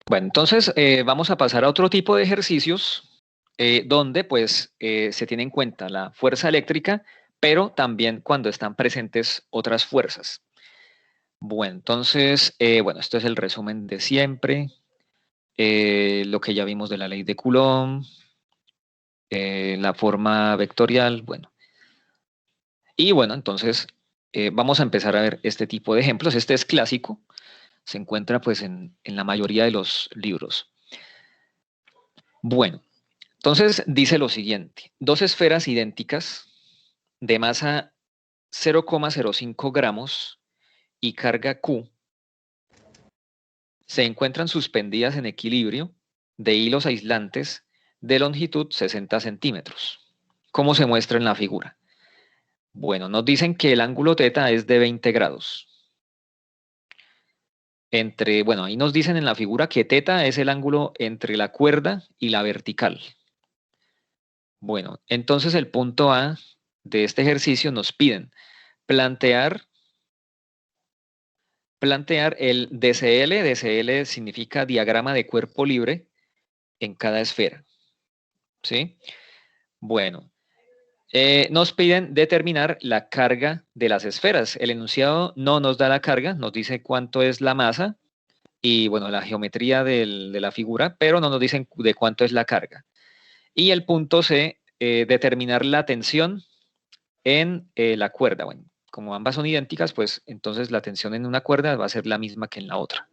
Bueno, entonces vamos a pasar a otro tipo de ejercicios donde pues se tiene en cuenta la fuerza eléctrica, pero también cuando están presentes otras fuerzas. Bueno, entonces, bueno, esto es el resumen de siempre, lo que ya vimos de la ley de Coulomb, la forma vectorial, bueno. Y bueno, entonces vamos a empezar a ver este tipo de ejemplos. Este es clásico, se encuentra pues en la mayoría de los libros. Bueno, entonces dice lo siguiente, dos esferas idénticas de masa 0,05 gramos y carga Q se encuentran suspendidas en equilibrio de hilos aislantes de longitud 60 centímetros, como se muestra en la figura. Bueno, nos dicen que el ángulo θ es de 20 grados. Bueno, ahí nos dicen en la figura que θ es el ángulo entre la cuerda y la vertical. Bueno, entonces el punto A de este ejercicio nos piden plantear el DCL. DCL significa diagrama de cuerpo libre en cada esfera. ¿Sí? Bueno, nos piden determinar la carga de las esferas. El enunciado no nos da la carga, nos dice cuánto es la masa y, bueno, la geometría de la figura, pero no nos dicen de cuánto es la carga. Y el punto C, determinar la tensión en la cuerda. Bueno, como ambas son idénticas, pues entonces la tensión en una cuerda va a ser la misma que en la otra.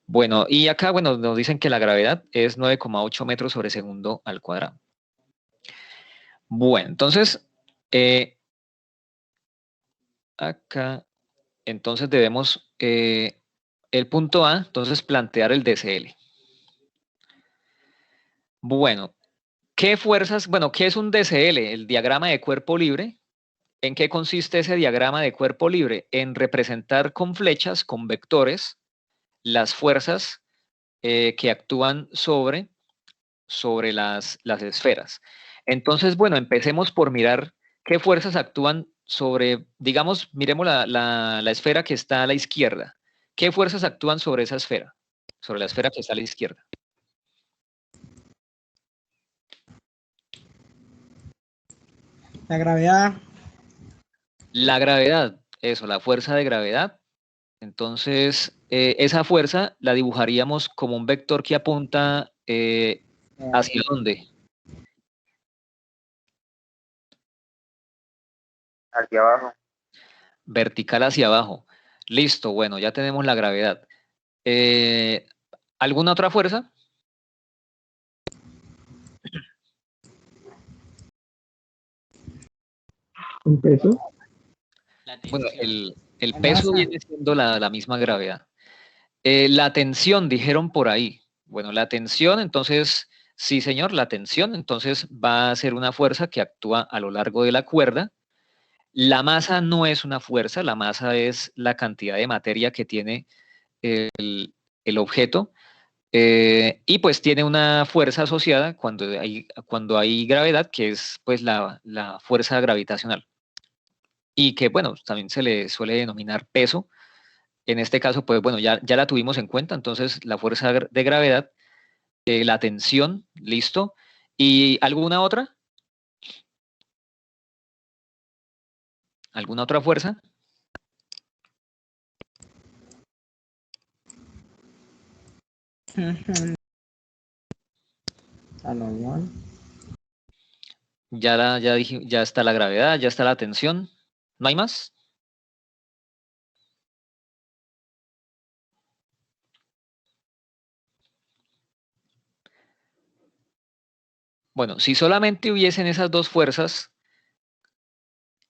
Bueno, y acá, bueno, nos dicen que la gravedad es 9,8 metros sobre segundo al cuadrado. Bueno, entonces, acá, entonces debemos, el punto A, entonces plantear el DCL. Bueno, ¿qué fuerzas? Bueno, ¿qué es un DCL? El diagrama de cuerpo libre. ¿En qué consiste ese diagrama de cuerpo libre? En representar con flechas, con vectores, las fuerzas que actúan sobre las esferas. Entonces, bueno, empecemos por mirar qué fuerzas actúan sobre, digamos, miremos la esfera que está a la izquierda. ¿Qué fuerzas actúan sobre esa esfera? Sobre la esfera que está a la izquierda. La gravedad. La gravedad, eso, la fuerza de gravedad. Entonces, esa fuerza la dibujaríamos como un vector que apunta ¿hacia dónde? Hacia abajo. Vertical hacia abajo. Listo, bueno, ya tenemos la gravedad. ¿Alguna otra fuerza? ¿Un peso? Bueno, el La peso masa. viene siendo la misma gravedad. La tensión, dijeron por ahí. Bueno, la tensión, entonces, sí, señor, la tensión, entonces va a ser una fuerza que actúa a lo largo de la cuerda. La masa no es una fuerza, la masa es la cantidad de materia que tiene el objeto. Y pues tiene una fuerza asociada cuando hay gravedad, que es pues la fuerza gravitacional. Y que, bueno, también se le suele denominar peso. En este caso, pues bueno, ya la tuvimos en cuenta, entonces la fuerza de gravedad, la tensión, listo. ¿Y alguna otra? ¿Alguna otra fuerza? Anormal. Ya está la gravedad, ya está la tensión. ¿No hay más? Bueno, si solamente hubiesen esas dos fuerzas,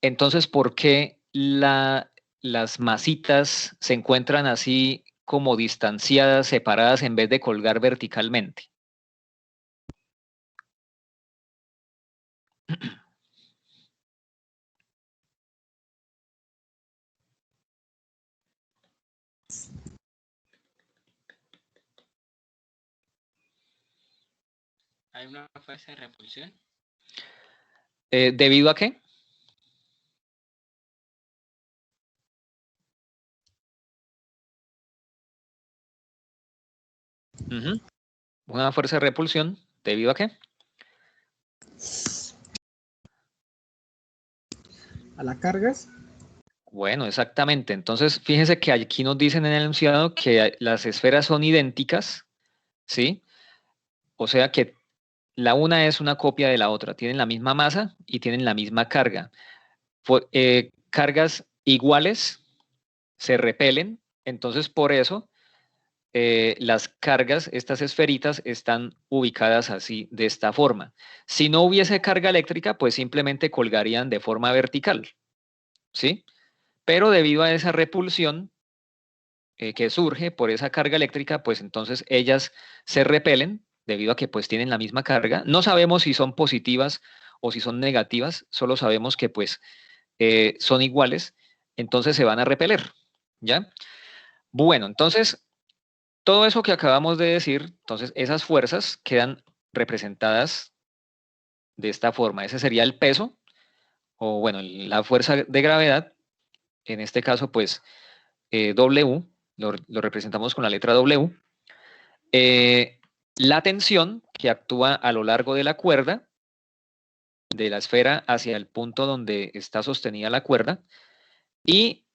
entonces, ¿por qué las masitas se encuentran así como distanciadas, separadas, en vez de colgar verticalmente? ¿Hay una fuerza de repulsión? ¿Debido a qué? Ujú. Una fuerza de repulsión, ¿debido a qué? a las cargas. Bueno, exactamente. Entonces, fíjense que aquí nos dicen en el enunciado que las esferas son idénticas, ¿sí? O sea que la una es una copia de la otra, tienen la misma masa y tienen la misma carga. Cargas iguales se repelen, entonces por eso las cargas, estas esferitas, están ubicadas así, de esta forma. Si no hubiese carga eléctrica, pues simplemente colgarían de forma vertical, ¿sí? Pero debido a esa repulsión que surge por esa carga eléctrica, pues entonces ellas se repelen debido a que pues tienen la misma carga. No sabemos si son positivas o si son negativas, solo sabemos que pues son iguales, entonces se van a repeler, ¿ya? Bueno, entonces todo eso que acabamos de decir, entonces esas fuerzas quedan representadas de esta forma. Ese sería el peso, o bueno, la fuerza de gravedad, en este caso pues W, lo representamos con la letra W. La tensión que actúa a lo largo de la cuerda, de la esfera hacia el punto donde está sostenida la cuerda, y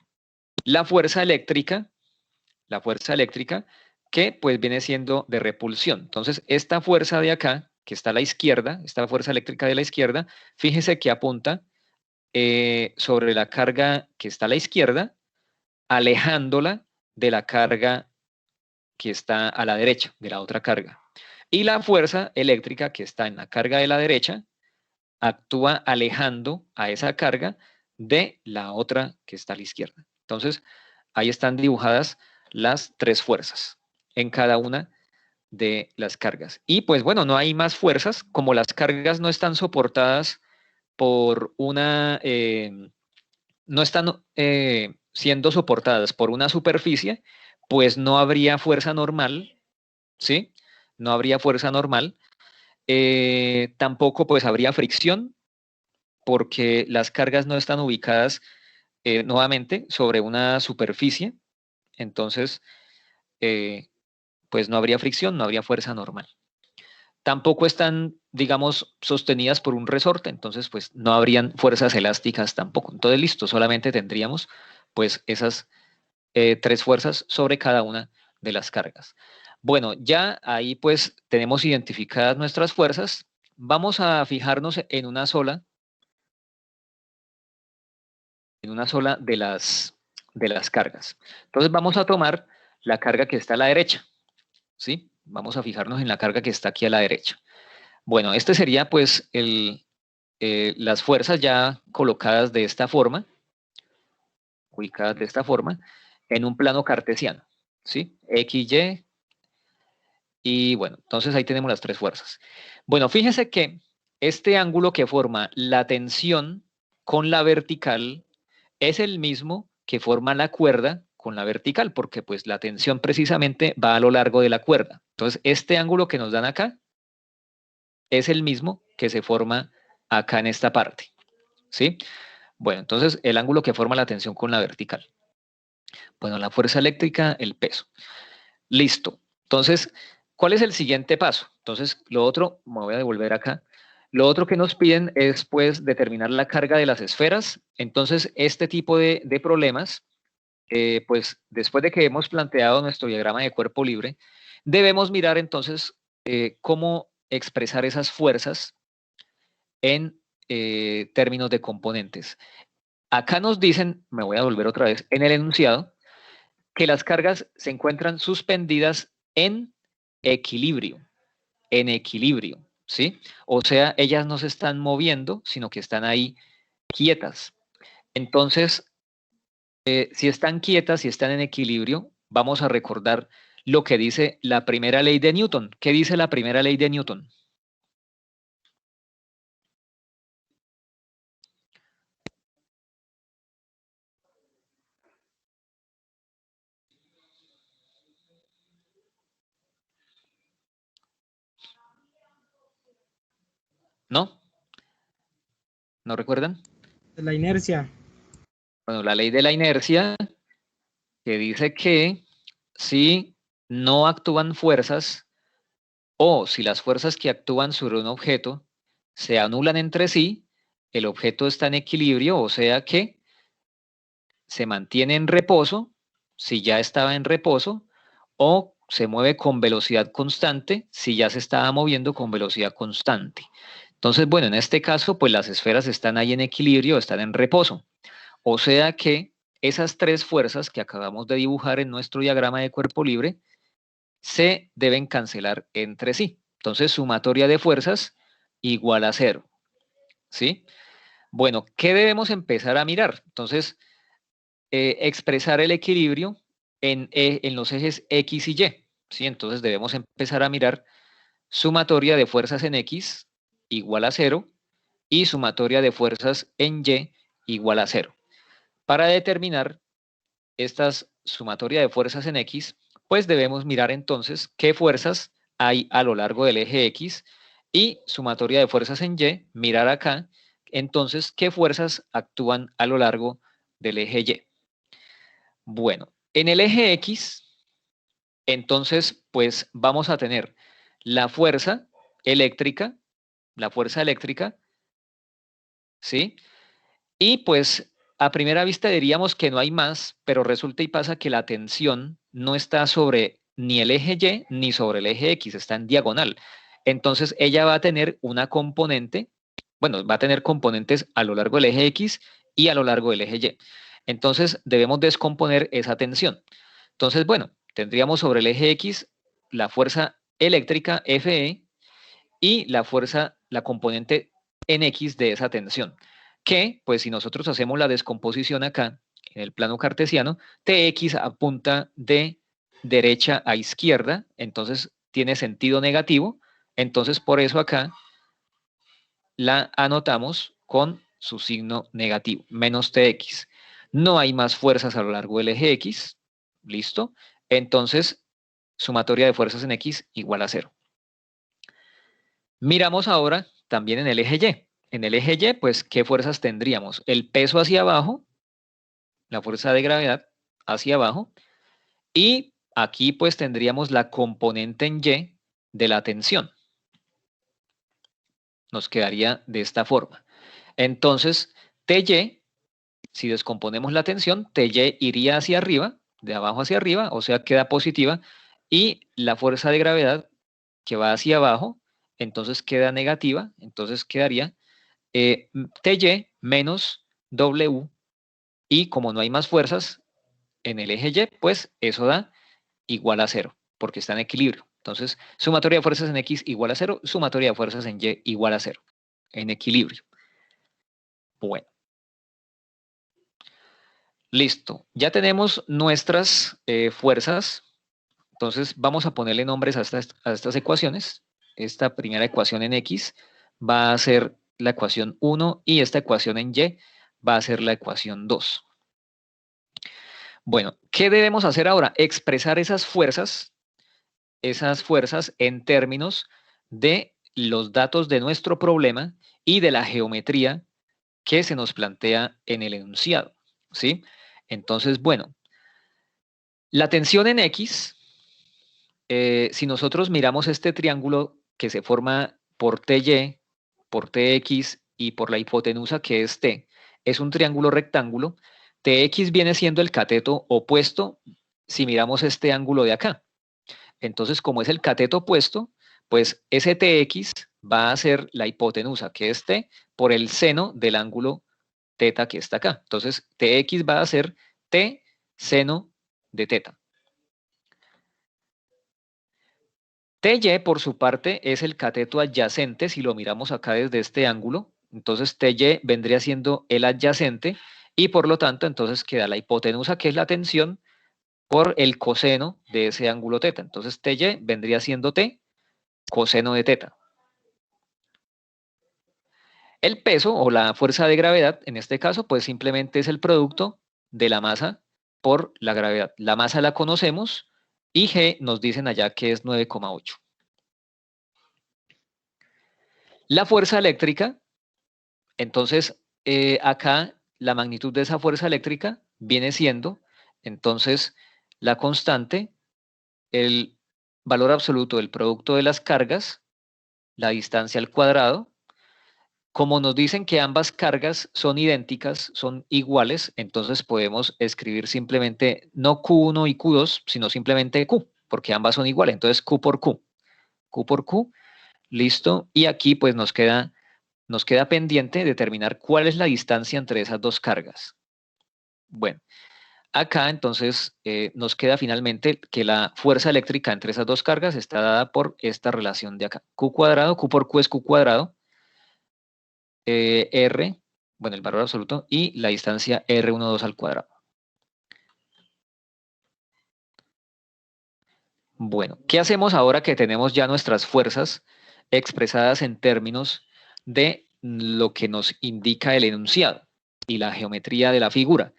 la fuerza eléctrica que pues viene siendo de repulsión. Entonces, esta fuerza de acá, que está a la izquierda, esta fuerza eléctrica de la izquierda, fíjese que apunta sobre la carga que está a la izquierda, alejándola de la carga que está a la derecha, de la otra carga. Y la fuerza eléctrica que está en la carga de la derecha actúa alejando a esa carga de la otra que está a la izquierda. Entonces, ahí están dibujadas las tres fuerzas en cada una de las cargas. Y pues bueno, no hay más fuerzas, como las cargas no están soportadas por una, no están siendo soportadas por una superficie, pues no habría fuerza normal, ¿sí? No habría fuerza normal. Tampoco pues habría fricción, porque las cargas no están ubicadas nuevamente sobre una superficie, entonces pues no habría fricción, no habría fuerza normal. Tampoco están, digamos, sostenidas por un resorte, entonces pues no habrían fuerzas elásticas tampoco. Entonces listo, solamente tendríamos pues esas tres fuerzas sobre cada una de las cargas. Bueno, ya ahí pues tenemos identificadas nuestras fuerzas. Vamos a fijarnos en una sola de las cargas. Entonces vamos a tomar la carga que está a la derecha, ¿sí? Vamos a fijarnos en la carga que está aquí a la derecha. Bueno, este sería pues las fuerzas ya colocadas de esta forma, ubicadas de esta forma, en un plano cartesiano, ¿sí? X, y bueno, entonces ahí tenemos las tres fuerzas. Bueno, fíjense que este ángulo que forma la tensión con la vertical es el mismo que forma la cuerda con la vertical, porque pues la tensión precisamente va a lo largo de la cuerda. Entonces, este ángulo que nos dan acá es el mismo que se forma acá en esta parte, ¿sí? Bueno, entonces el ángulo que forma la tensión con la vertical. Bueno, la fuerza eléctrica, el peso. Listo. Entonces, ¿cuál es el siguiente paso? Entonces, lo otro, me voy a devolver acá. Lo otro que nos piden es, pues, determinar la carga de las esferas. Entonces, este tipo de problemas, pues, después de que hemos planteado nuestro diagrama de cuerpo libre, debemos mirar entonces cómo expresar esas fuerzas en términos de componentes. Acá nos dicen, me voy a volver otra vez, en el enunciado, que las cargas se encuentran suspendidas en equilibrio, ¿sí? O sea, ellas no se están moviendo, sino que están ahí quietas. Entonces, si están quietas, si están en equilibrio, vamos a recordar lo que dice la primera ley de Newton. ¿Qué dice la primera ley de Newton? ¿No? ¿No recuerdan? La inercia. Bueno, la ley de la inercia, que dice que si no actúan fuerzas o si las fuerzas que actúan sobre un objeto se anulan entre sí, el objeto está en equilibrio, o sea que se mantiene en reposo, si ya estaba en reposo, o se mueve con velocidad constante, si ya se estaba moviendo con velocidad constante. Entonces, bueno, en este caso, pues las esferas están ahí en equilibrio, están en reposo. O sea que esas tres fuerzas que acabamos de dibujar en nuestro diagrama de cuerpo libre se deben cancelar entre sí. Entonces, sumatoria de fuerzas igual a 0. ¿Sí? Bueno, ¿qué debemos empezar a mirar? Entonces, expresar el equilibrio en los ejes X y Y. ¿Sí? Entonces, debemos empezar a mirar sumatoria de fuerzas en X igual a 0 y sumatoria de fuerzas en Y igual a 0. Para determinar esta sumatoria de fuerzas en X, pues debemos mirar entonces qué fuerzas hay a lo largo del eje X y sumatoria de fuerzas en Y, mirar acá, entonces qué fuerzas actúan a lo largo del eje Y. Bueno, en el eje X, entonces pues vamos a tener la fuerza eléctrica, ¿sí? Y pues a primera vista diríamos que no hay más, pero resulta y pasa que la tensión no está sobre ni el eje Y ni sobre el eje X, está en diagonal. Entonces ella va a tener una componente, bueno, va a tener componentes a lo largo del eje X y a lo largo del eje Y. Entonces debemos descomponer esa tensión. Entonces, bueno, tendríamos sobre el eje X la fuerza eléctrica Fe y la fuerza, la componente en X de esa tensión. Que, pues si nosotros hacemos la descomposición acá, en el plano cartesiano, Tx apunta de derecha a izquierda, entonces tiene sentido negativo, entonces por eso acá la anotamos con su signo negativo, menos Tx. No hay más fuerzas a lo largo del eje X, ¿listo? Entonces, sumatoria de fuerzas en X igual a 0. Miramos ahora también en el eje Y. En el eje Y, pues, ¿qué fuerzas tendríamos? El peso hacia abajo, la fuerza de gravedad hacia abajo, y aquí pues tendríamos la componente en Y de la tensión. Nos quedaría de esta forma. Entonces, TY, si descomponemos la tensión, TY iría hacia arriba, de abajo hacia arriba, o sea, queda positiva, y la fuerza de gravedad que va hacia abajo, entonces queda negativa, entonces quedaría TY menos W, y como no hay más fuerzas en el eje Y, pues eso da igual a 0, porque está en equilibrio. Entonces, sumatoria de fuerzas en X igual a 0, sumatoria de fuerzas en Y igual a 0, en equilibrio. Bueno. Listo. Ya tenemos nuestras fuerzas. Entonces, vamos a ponerle nombres a estas ecuaciones. Esta primera ecuación en X va a ser la ecuación 1 y esta ecuación en Y va a ser la ecuación 2. Bueno, ¿qué debemos hacer ahora? Expresar esas fuerzas en términos de los datos de nuestro problema y de la geometría que se nos plantea en el enunciado, ¿sí? Entonces, bueno, la tensión en X, si nosotros miramos este triángulo que se forma por TY, por TX y por la hipotenusa que es T, es un triángulo rectángulo. TX viene siendo el cateto opuesto si miramos este ángulo de acá. Entonces, como es el cateto opuesto, pues ese TX va a ser la hipotenusa, que es T, por el seno del ángulo teta que está acá. Entonces, TX va a ser T seno de teta. TY, por su parte, es el cateto adyacente, si lo miramos acá desde este ángulo. Entonces, TY vendría siendo el adyacente y, por lo tanto, entonces queda la hipotenusa, que es la tensión, por el coseno de ese ángulo teta. Entonces, TY vendría siendo T coseno de teta. El peso o la fuerza de gravedad, en este caso, pues simplemente es el producto de la masa por la gravedad. La masa la conocemos y G nos dicen allá que es 9,8. La fuerza eléctrica, entonces acá la magnitud de esa fuerza eléctrica viene siendo, entonces, la constante, el valor absoluto del producto de las cargas, la distancia al cuadrado, Como nos dicen que ambas cargas son idénticas, son iguales, entonces podemos escribir simplemente no Q1 y Q2, sino simplemente Q, porque ambas son iguales. Entonces Q por Q. Q por Q, listo. Y aquí pues nos queda pendiente determinar cuál es la distancia entre esas dos cargas. Bueno, acá entonces nos queda finalmente que la fuerza eléctrica entre esas dos cargas está dada por esta relación de acá. Q cuadrado, Q por Q es Q cuadrado. R, bueno, el valor absoluto, y la distancia R12 al cuadrado. Bueno, ¿qué hacemos ahora que tenemos ya nuestras fuerzas expresadas en términos de lo que nos indica el enunciado y la geometría de la figura?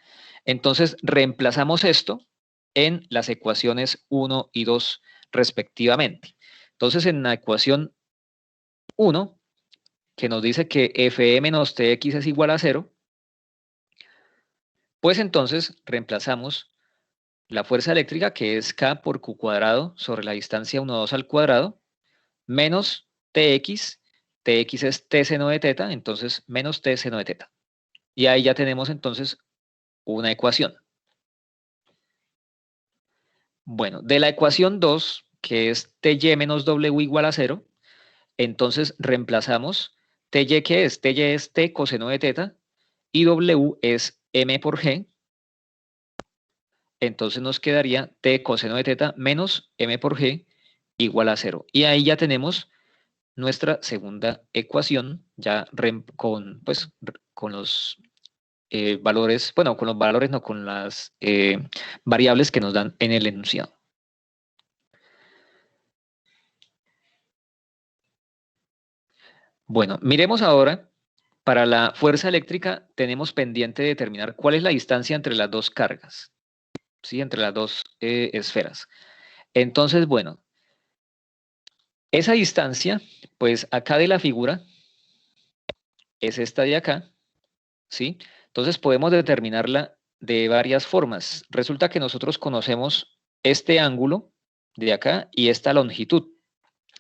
Entonces, reemplazamos esto en las ecuaciones 1 y 2 respectivamente. Entonces, en la ecuación 1, que nos dice que Fe menos Tx es igual a 0, pues entonces reemplazamos la fuerza eléctrica, que es K por Q cuadrado sobre la distancia 1, 2 al cuadrado, menos Tx, Tx es T seno de teta, entonces menos T seno de teta. Y ahí ya tenemos entonces una ecuación. Bueno, de la ecuación 2, que es Ty menos W igual a 0, entonces reemplazamos Ty, que es? Ty es T coseno de teta, y W es M por G. Entonces nos quedaría T coseno de teta menos M por G igual a 0. Y ahí ya tenemos nuestra segunda ecuación, ya con los valores, bueno, con los valores, no, con las variables que nos dan en el enunciado. Bueno, miremos ahora, para la fuerza eléctrica tenemos pendiente determinar cuál es la distancia entre las dos cargas, ¿sí? Entre las dos esferas. Entonces, bueno, esa distancia, pues acá de la figura, es esta de acá, ¿sí? Entonces podemos determinarla de varias formas. Resulta que nosotros conocemos este ángulo de acá y esta longitud,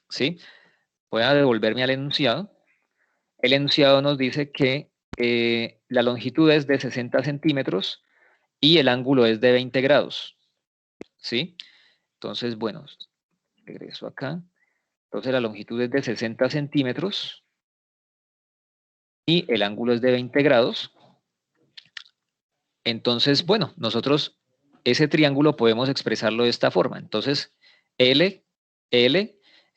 ¿sí? Voy a devolverme al enunciado. El enunciado nos dice que la longitud es de 60 centímetros y el ángulo es de 20 grados, ¿sí? Entonces, bueno, regreso acá. Entonces la longitud es de 60 centímetros y el ángulo es de 20 grados. Entonces, bueno, nosotros ese triángulo podemos expresarlo de esta forma. Entonces, L,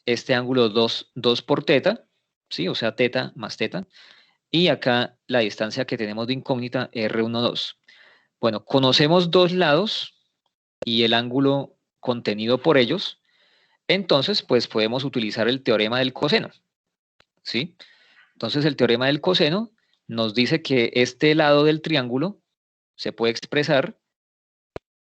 este ángulo 2 por teta, ¿sí? O sea, teta más teta. Y acá la distancia que tenemos de incógnita, R12. Bueno, conocemos dos lados y el ángulo contenido por ellos. Entonces, pues podemos utilizar el teorema del coseno, ¿sí? Entonces, el teorema del coseno nos dice que este lado del triángulo se puede expresar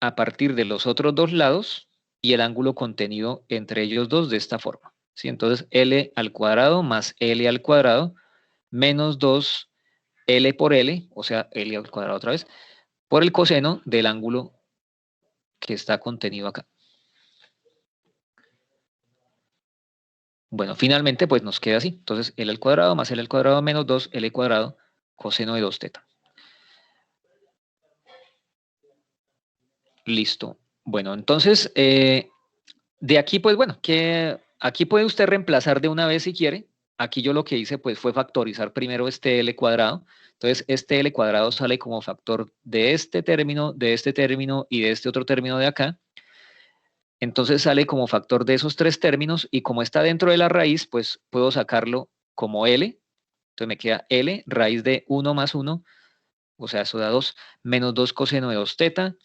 a partir de los otros dos lados y el ángulo contenido entre ellos dos de esta forma, ¿sí? Entonces, L al cuadrado más L al cuadrado menos 2 L por L, o sea, L al cuadrado otra vez, por el coseno del ángulo que está contenido acá. Bueno, finalmente pues nos queda así. Entonces, L al cuadrado más L al cuadrado menos 2 L cuadrado coseno de 2 teta. Listo. Bueno, entonces, de aquí pues bueno, aquí puede usted reemplazar de una vez si quiere. Aquí yo lo que hice pues fue factorizar primero este L cuadrado. Entonces, este L cuadrado sale como factor de este término y de este otro término de acá. Entonces sale como factor de esos tres términos y como está dentro de la raíz, pues puedo sacarlo como L. Entonces me queda L, raíz de 1 más 1, o sea, eso da 2, menos 2 coseno de 2 teta.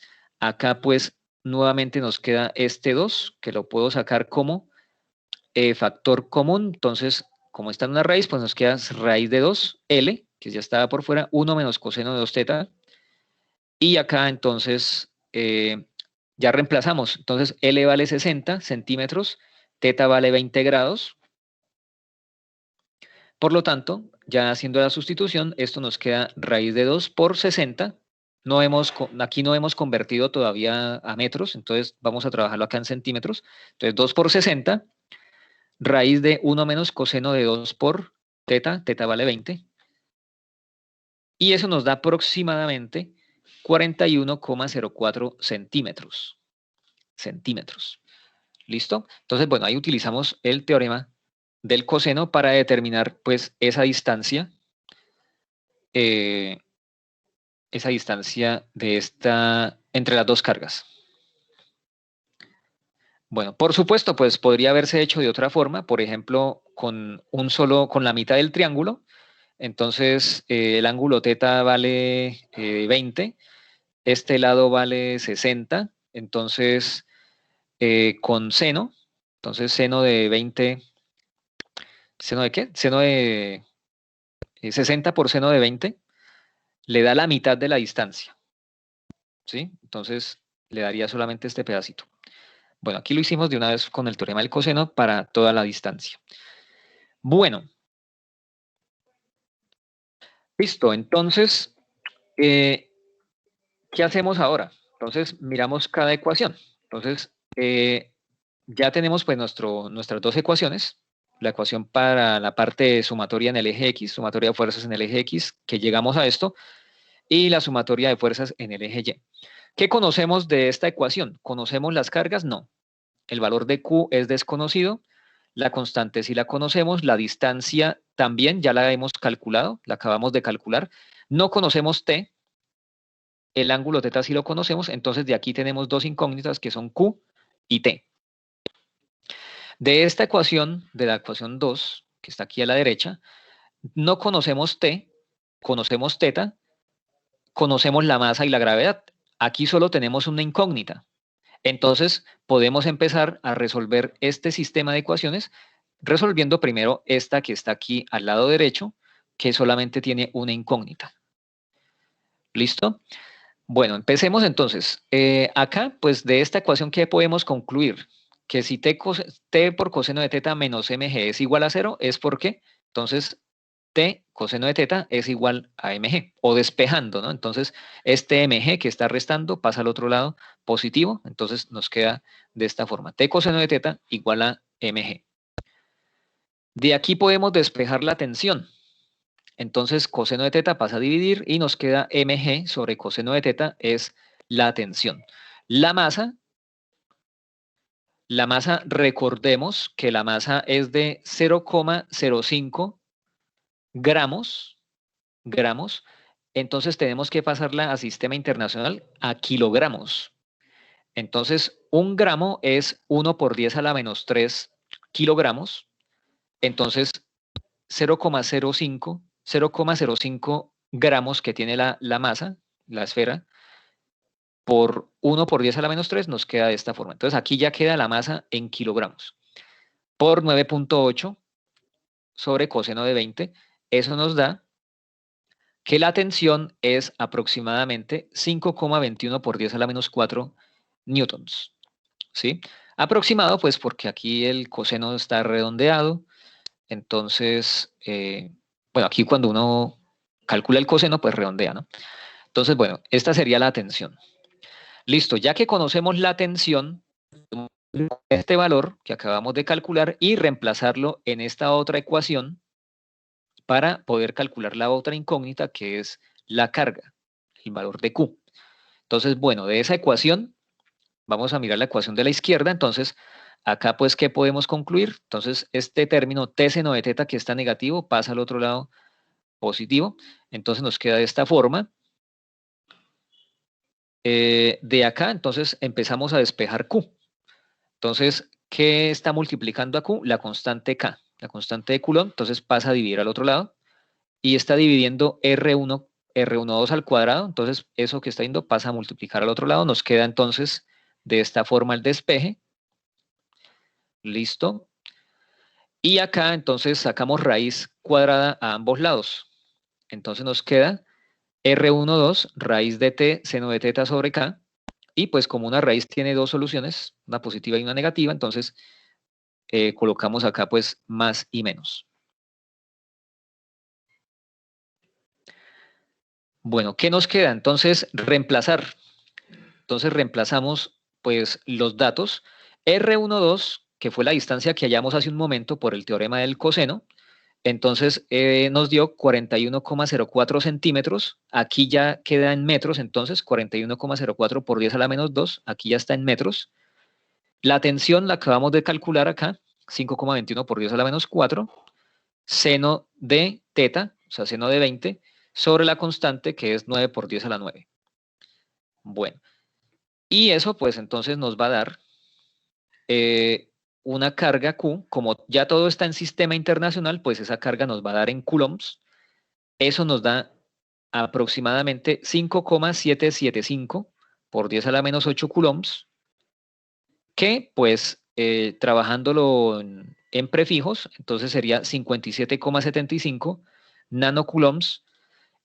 Acá pues nuevamente nos queda este 2, que lo puedo sacar como factor común. Entonces, como está en una raíz, pues nos queda raíz de 2, L, que ya estaba por fuera, 1 menos coseno de 2 teta. Y acá entonces ya reemplazamos. Entonces L vale 60 centímetros, teta vale 20 grados. Por lo tanto, ya haciendo la sustitución, esto nos queda raíz de 2 por 60. Aquí no hemos convertido todavía a metros, entonces vamos a trabajarlo acá en centímetros. Entonces 2 por 60, raíz de 1 menos coseno de 2 por teta, teta vale 20. y eso nos da aproximadamente 41,04 centímetros. ¿Listo? Entonces, bueno, ahí utilizamos el teorema del coseno para determinar, pues, esa distancia de entre las dos cargas. Bueno, por supuesto, pues podría haberse hecho de otra forma, por ejemplo, con la mitad del triángulo. Entonces, el ángulo θ vale 20, este lado vale 60, entonces, con seno, entonces seno de 20, ¿seno de qué? Seno de 60 por seno de 20, le da la mitad de la distancia, ¿sí? Entonces, le daría solamente este pedacito. Bueno, aquí lo hicimos de una vez con el teorema del coseno para toda la distancia. Bueno, listo. Entonces, ¿qué hacemos ahora? Entonces, miramos cada ecuación. Entonces, ya tenemos pues nuestras dos ecuaciones. La ecuación para la parte sumatoria en el eje X, sumatoria de fuerzas en el eje X, que llegamos a esto, y la sumatoria de fuerzas en el eje Y. ¿Qué conocemos de esta ecuación? ¿Conocemos las cargas? No. El valor de Q es desconocido, la constante sí la conocemos, la distancia también ya la hemos calculado, la acabamos de calcular. No conocemos T, el ángulo θ sí lo conocemos, entonces de aquí tenemos dos incógnitas que son Q y T. De esta ecuación, de la ecuación 2, que está aquí a la derecha, no conocemos T, conocemos θ, conocemos la masa y la gravedad. Aquí solo tenemos una incógnita. Entonces, podemos empezar a resolver este sistema de ecuaciones resolviendo primero esta que está aquí al lado derecho, que solamente tiene una incógnita. ¿Listo? Bueno, empecemos entonces. Acá, pues de esta ecuación, ¿qué podemos concluir? Que si t por coseno de θ menos mg es igual a 0, es porque, entonces, t coseno de θ es igual a mg, o despejando, ¿no? Entonces, este mg que está restando pasa al otro lado positivo, entonces nos queda de esta forma, t coseno de θ igual a mg. De aquí podemos despejar la tensión. Entonces, coseno de θ pasa a dividir y nos queda mg sobre coseno de θ es la tensión. La masa, recordemos que la masa es de 0,05 gramos, entonces tenemos que pasarla a sistema internacional a kilogramos. Entonces, un gramo es 1 por 10 a la menos 3 kilogramos, entonces 0,05 gramos que tiene la masa, la esfera, por 1 por 10 a la menos 3 nos queda de esta forma. Entonces aquí ya queda la masa en kilogramos. Por 9.8 sobre coseno de 20, eso nos da que la tensión es aproximadamente 5,21 por 10 a la menos 4 newtons. ¿Sí? Aproximado, pues porque aquí el coseno está redondeado. Entonces, bueno, aquí cuando uno calcula el coseno, pues redondea, ¿no? Entonces, bueno, esta sería la tensión. Listo, ya que conocemos la tensión, este valor que acabamos de calcular y reemplazarlo en esta otra ecuación para poder calcular la otra incógnita que es la carga, el valor de Q. Entonces, bueno, de esa ecuación, vamos a mirar la ecuación de la izquierda. Entonces, acá pues, ¿qué podemos concluir? Entonces, este término T seno de θ que está negativo pasa al otro lado positivo. Entonces, nos queda de esta forma. De acá, entonces, empezamos a despejar Q. Entonces, ¿qué está multiplicando a Q? La constante K, la constante de Coulomb. Entonces, pasa a dividir al otro lado. Y está dividiendo R12 al cuadrado. Entonces, eso que está yendo pasa a multiplicar al otro lado. Nos queda entonces de esta forma el despeje. Listo. Y acá entonces sacamos raíz cuadrada a ambos lados. Entonces nos queda R12 raíz de t seno de θ sobre k. Y pues como una raíz tiene dos soluciones, una positiva y una negativa, entonces colocamos acá pues más y menos. Bueno, ¿qué nos queda? Entonces reemplazar. Entonces reemplazamos pues los datos. R12, que fue la distancia que hallamos hace un momento por el teorema del coseno, Entonces nos dio 41,04 centímetros. Aquí ya queda en metros, entonces 41,04 por 10 a la menos 2. Aquí ya está en metros. La tensión la acabamos de calcular acá, 5,21 por 10 a la menos 4. Seno de teta, o sea, seno de 20, sobre la constante que es 9 por 10 a la 9. Bueno, y eso pues entonces nos va a dar una carga Q. Como ya todo está en sistema internacional, pues esa carga nos va a dar en coulombs. Eso nos da aproximadamente 5,775 por 10 a la menos 8 coulombs, que pues trabajándolo en prefijos, entonces sería 57,75 nanocoulombs,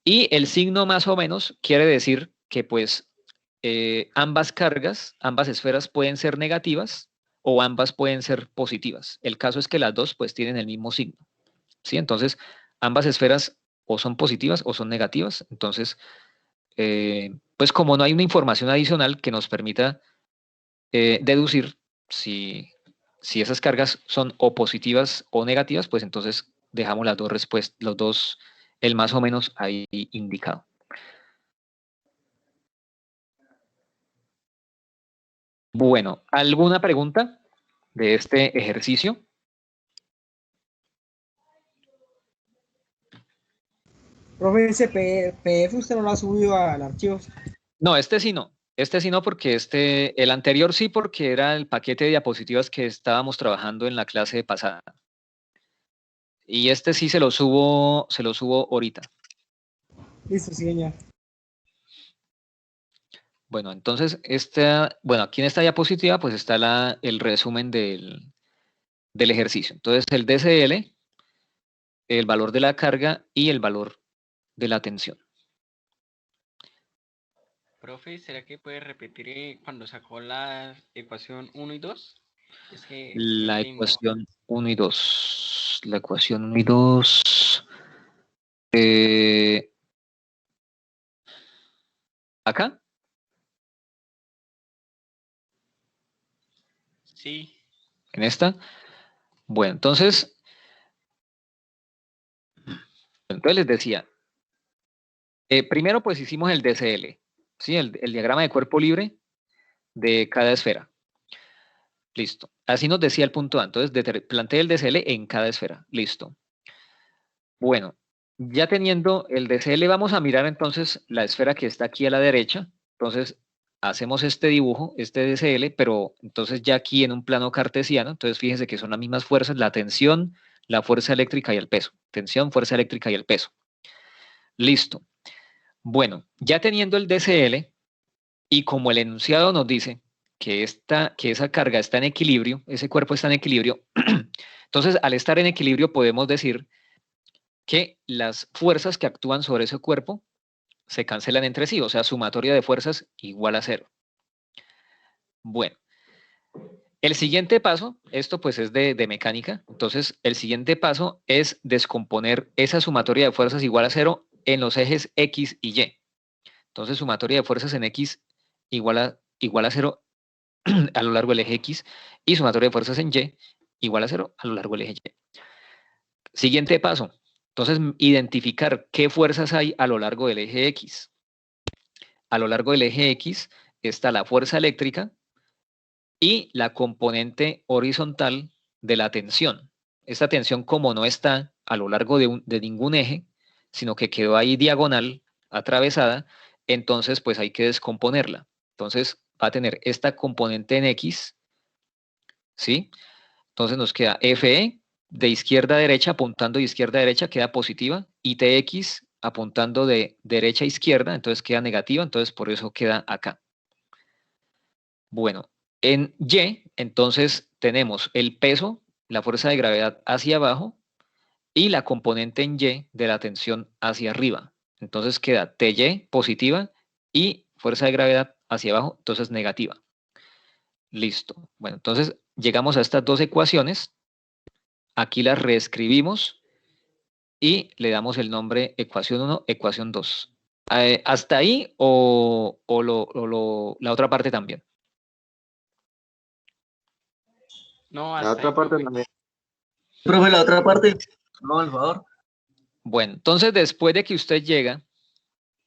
y el signo más o menos quiere decir que pues ambas cargas, ambas esferas pueden ser negativas o ambas pueden ser positivas. El caso es que las dos pues tienen el mismo signo, ¿sí? Entonces, ambas esferas o son positivas o son negativas. Entonces, pues como no hay una información adicional que nos permita deducir si esas cargas son o positivas o negativas, pues entonces dejamos las dos respuestas, los dos, el más o menos ahí indicado. Bueno, ¿alguna pregunta de este ejercicio? Profe, ese PDF usted no lo ha subido al archivo. No, este sí no. Este sí no porque el anterior sí porque era el paquete de diapositivas que estábamos trabajando en la clase pasada. Y este sí se lo subo ahorita. Listo, sí, señor. Bueno, entonces, bueno, aquí en esta diapositiva pues está el resumen del ejercicio. Entonces, el DCL, el valor de la carga y el valor de la tensión. Profe, ¿será que puede repetir cuando sacó la ecuación 1 y 2? Es que no La entiendo. ecuación 1 y 2. La ecuación 1 y 2. ¿Acá? Sí, ¿En esta? Bueno, entonces les decía, primero pues hicimos el DCL, ¿sí? El diagrama de cuerpo libre de cada esfera. Listo. Así nos decía el punto A. Entonces planteé el DCL en cada esfera. Listo. Bueno, ya teniendo el DCL, vamos a mirar entonces la esfera que está aquí a la derecha. Entonces, hacemos este dibujo, este DCL, pero entonces ya aquí en un plano cartesiano. Entonces, fíjense que son las mismas fuerzas, la tensión, la fuerza eléctrica y el peso. Tensión, fuerza eléctrica y el peso. Listo. Bueno, ya teniendo el DCL, y como el enunciado nos dice que esa carga está en equilibrio, ese cuerpo está en equilibrio, entonces al estar en equilibrio podemos decir que las fuerzas que actúan sobre ese cuerpo se cancelan entre sí, o sea, sumatoria de fuerzas igual a 0. Bueno, el siguiente paso, esto pues es de mecánica, entonces el siguiente paso es descomponer esa sumatoria de fuerzas igual a 0 en los ejes X y Y. Entonces, sumatoria de fuerzas en X igual a 0 a lo largo del eje X y sumatoria de fuerzas en Y igual a 0 a lo largo del eje Y. Siguiente paso. Entonces, identificar qué fuerzas hay a lo largo del eje X. A lo largo del eje X está la fuerza eléctrica y la componente horizontal de la tensión. Esta tensión, como no está a lo largo de ningún eje, sino que quedó ahí diagonal, atravesada, entonces pues hay que descomponerla. Entonces va a tener esta componente en X, ¿sí? Entonces nos queda FE de izquierda a derecha, apuntando de izquierda a derecha, queda positiva, y TX apuntando de derecha a izquierda, entonces queda negativa, entonces por eso queda acá. Bueno, en Y, entonces tenemos el peso, la fuerza de gravedad hacia abajo, y la componente en Y de la tensión hacia arriba. Entonces queda TY positiva y fuerza de gravedad hacia abajo, entonces negativa. Listo. Bueno, entonces llegamos a estas dos ecuaciones. Aquí las reescribimos y le damos el nombre ecuación 1, ecuación 2. ¿Hasta ahí o la otra parte también? no, La hasta otra ahí, parte profe. también. Profe, la otra parte. No, por favor. Bueno, entonces después de que usted llega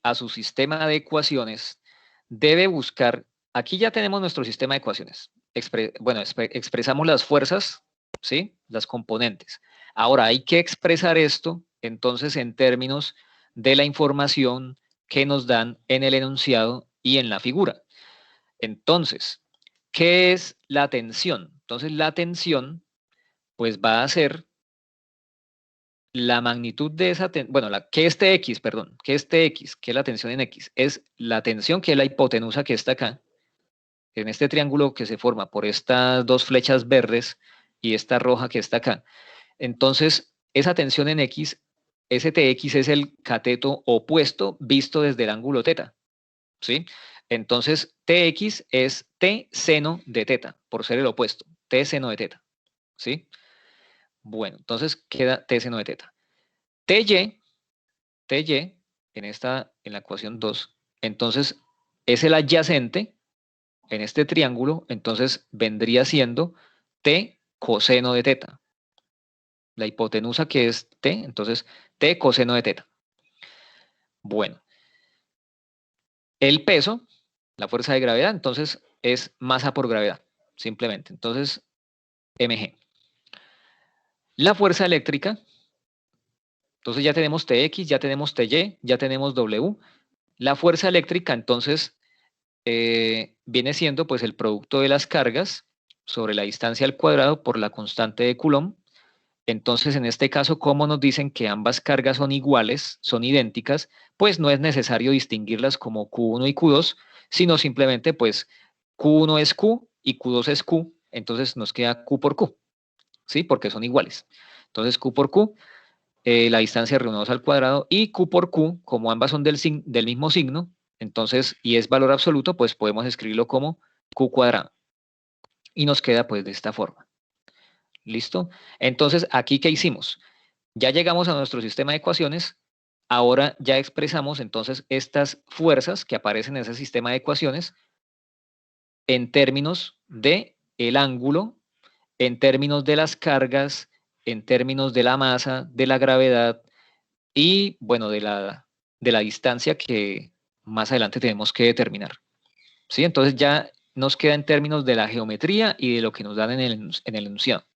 a su sistema de ecuaciones, debe buscar, aquí ya tenemos nuestro sistema de ecuaciones. Expresamos las fuerzas, ¿sí? Las componentes. Ahora hay que expresar esto, entonces, en términos de la información que nos dan en el enunciado y en la figura. Entonces, ¿qué es la tensión? Entonces, la tensión, pues va a ser la magnitud de esa tensión, bueno, que es Tx, perdón, que es Tx, que es la tensión en X, es la tensión que es la hipotenusa que está acá, en este triángulo que se forma por estas dos flechas verdes y esta roja que está acá. Entonces, esa tensión en X, ese Tx es el cateto opuesto visto desde el ángulo teta, ¿sí? Entonces, Tx es T seno de teta, por ser el opuesto, T seno de teta, ¿sí? Bueno, entonces queda T seno de teta. Ty, en la ecuación 2, entonces es el adyacente en este triángulo, entonces vendría siendo T coseno de teta. La hipotenusa que es T, entonces T coseno de teta. Bueno, el peso, la fuerza de gravedad, entonces es masa por gravedad, simplemente. Entonces, mg. La fuerza eléctrica, entonces ya tenemos Tx, ya tenemos Ty, ya tenemos W. La fuerza eléctrica, entonces, viene siendo pues el producto de las cargas sobre la distancia al cuadrado por la constante de Coulomb. Entonces, en este caso, como nos dicen que ambas cargas son iguales, son idénticas, pues no es necesario distinguirlas como Q1 y Q2, sino simplemente pues Q1 es Q y Q2 es Q, entonces nos queda Q por Q, ¿sí? Porque son iguales. Entonces, Q por Q, la distancia R1 al cuadrado, y Q por Q, como ambas son del mismo signo, entonces, y es valor absoluto, pues podemos escribirlo como Q cuadrado. Y nos queda pues de esta forma. ¿Listo? Entonces, ¿aquí qué hicimos? Ya llegamos a nuestro sistema de ecuaciones. Ahora ya expresamos entonces estas fuerzas que aparecen en ese sistema de ecuaciones en términos de el ángulo, en términos de las cargas, en términos de la masa, de la gravedad y, bueno, de la distancia que más adelante tenemos que determinar. ¿Sí? Entonces ya nos queda en términos de la geometría y de lo que nos dan en el enunciado.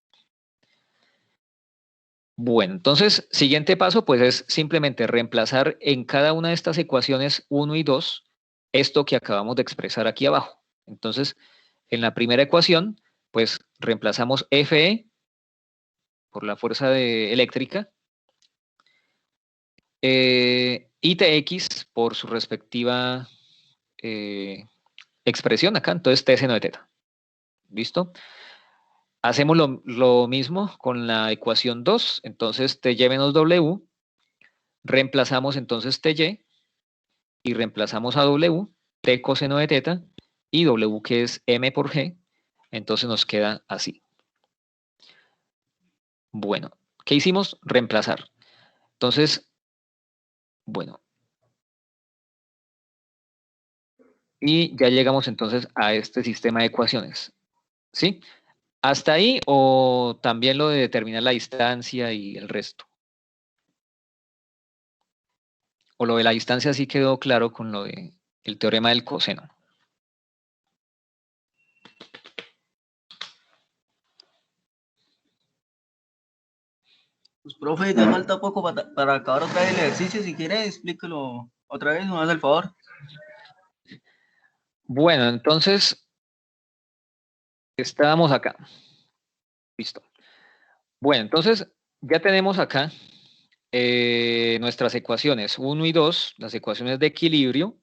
Bueno, entonces, siguiente paso, pues es simplemente reemplazar en cada una de estas ecuaciones 1 y 2 esto que acabamos de expresar aquí abajo. Entonces, en la primera ecuación, pues reemplazamos Fe por la fuerza eléctrica y Tx por su respectiva expresión acá, entonces T seno de teta. ¿Listo? Hacemos lo mismo con la ecuación 2, entonces Ty menos W, reemplazamos entonces Ty y reemplazamos a W, T coseno de teta, y W que es M por G, entonces nos queda así. Bueno, ¿qué hicimos? Reemplazar. Entonces, bueno. Y ya llegamos entonces a este sistema de ecuaciones. ¿Sí? ¿Hasta ahí o también lo de determinar la distancia y el resto? O lo de la distancia sí quedó claro con lo de el teorema del coseno. Pues, profe, ya falta poco para acabar otra vez el ejercicio. Si quiere, explíquelo otra vez, no hace el favor. Bueno, entonces estábamos acá. Listo. Bueno, entonces ya tenemos acá nuestras ecuaciones 1 y 2, las ecuaciones de equilibrio,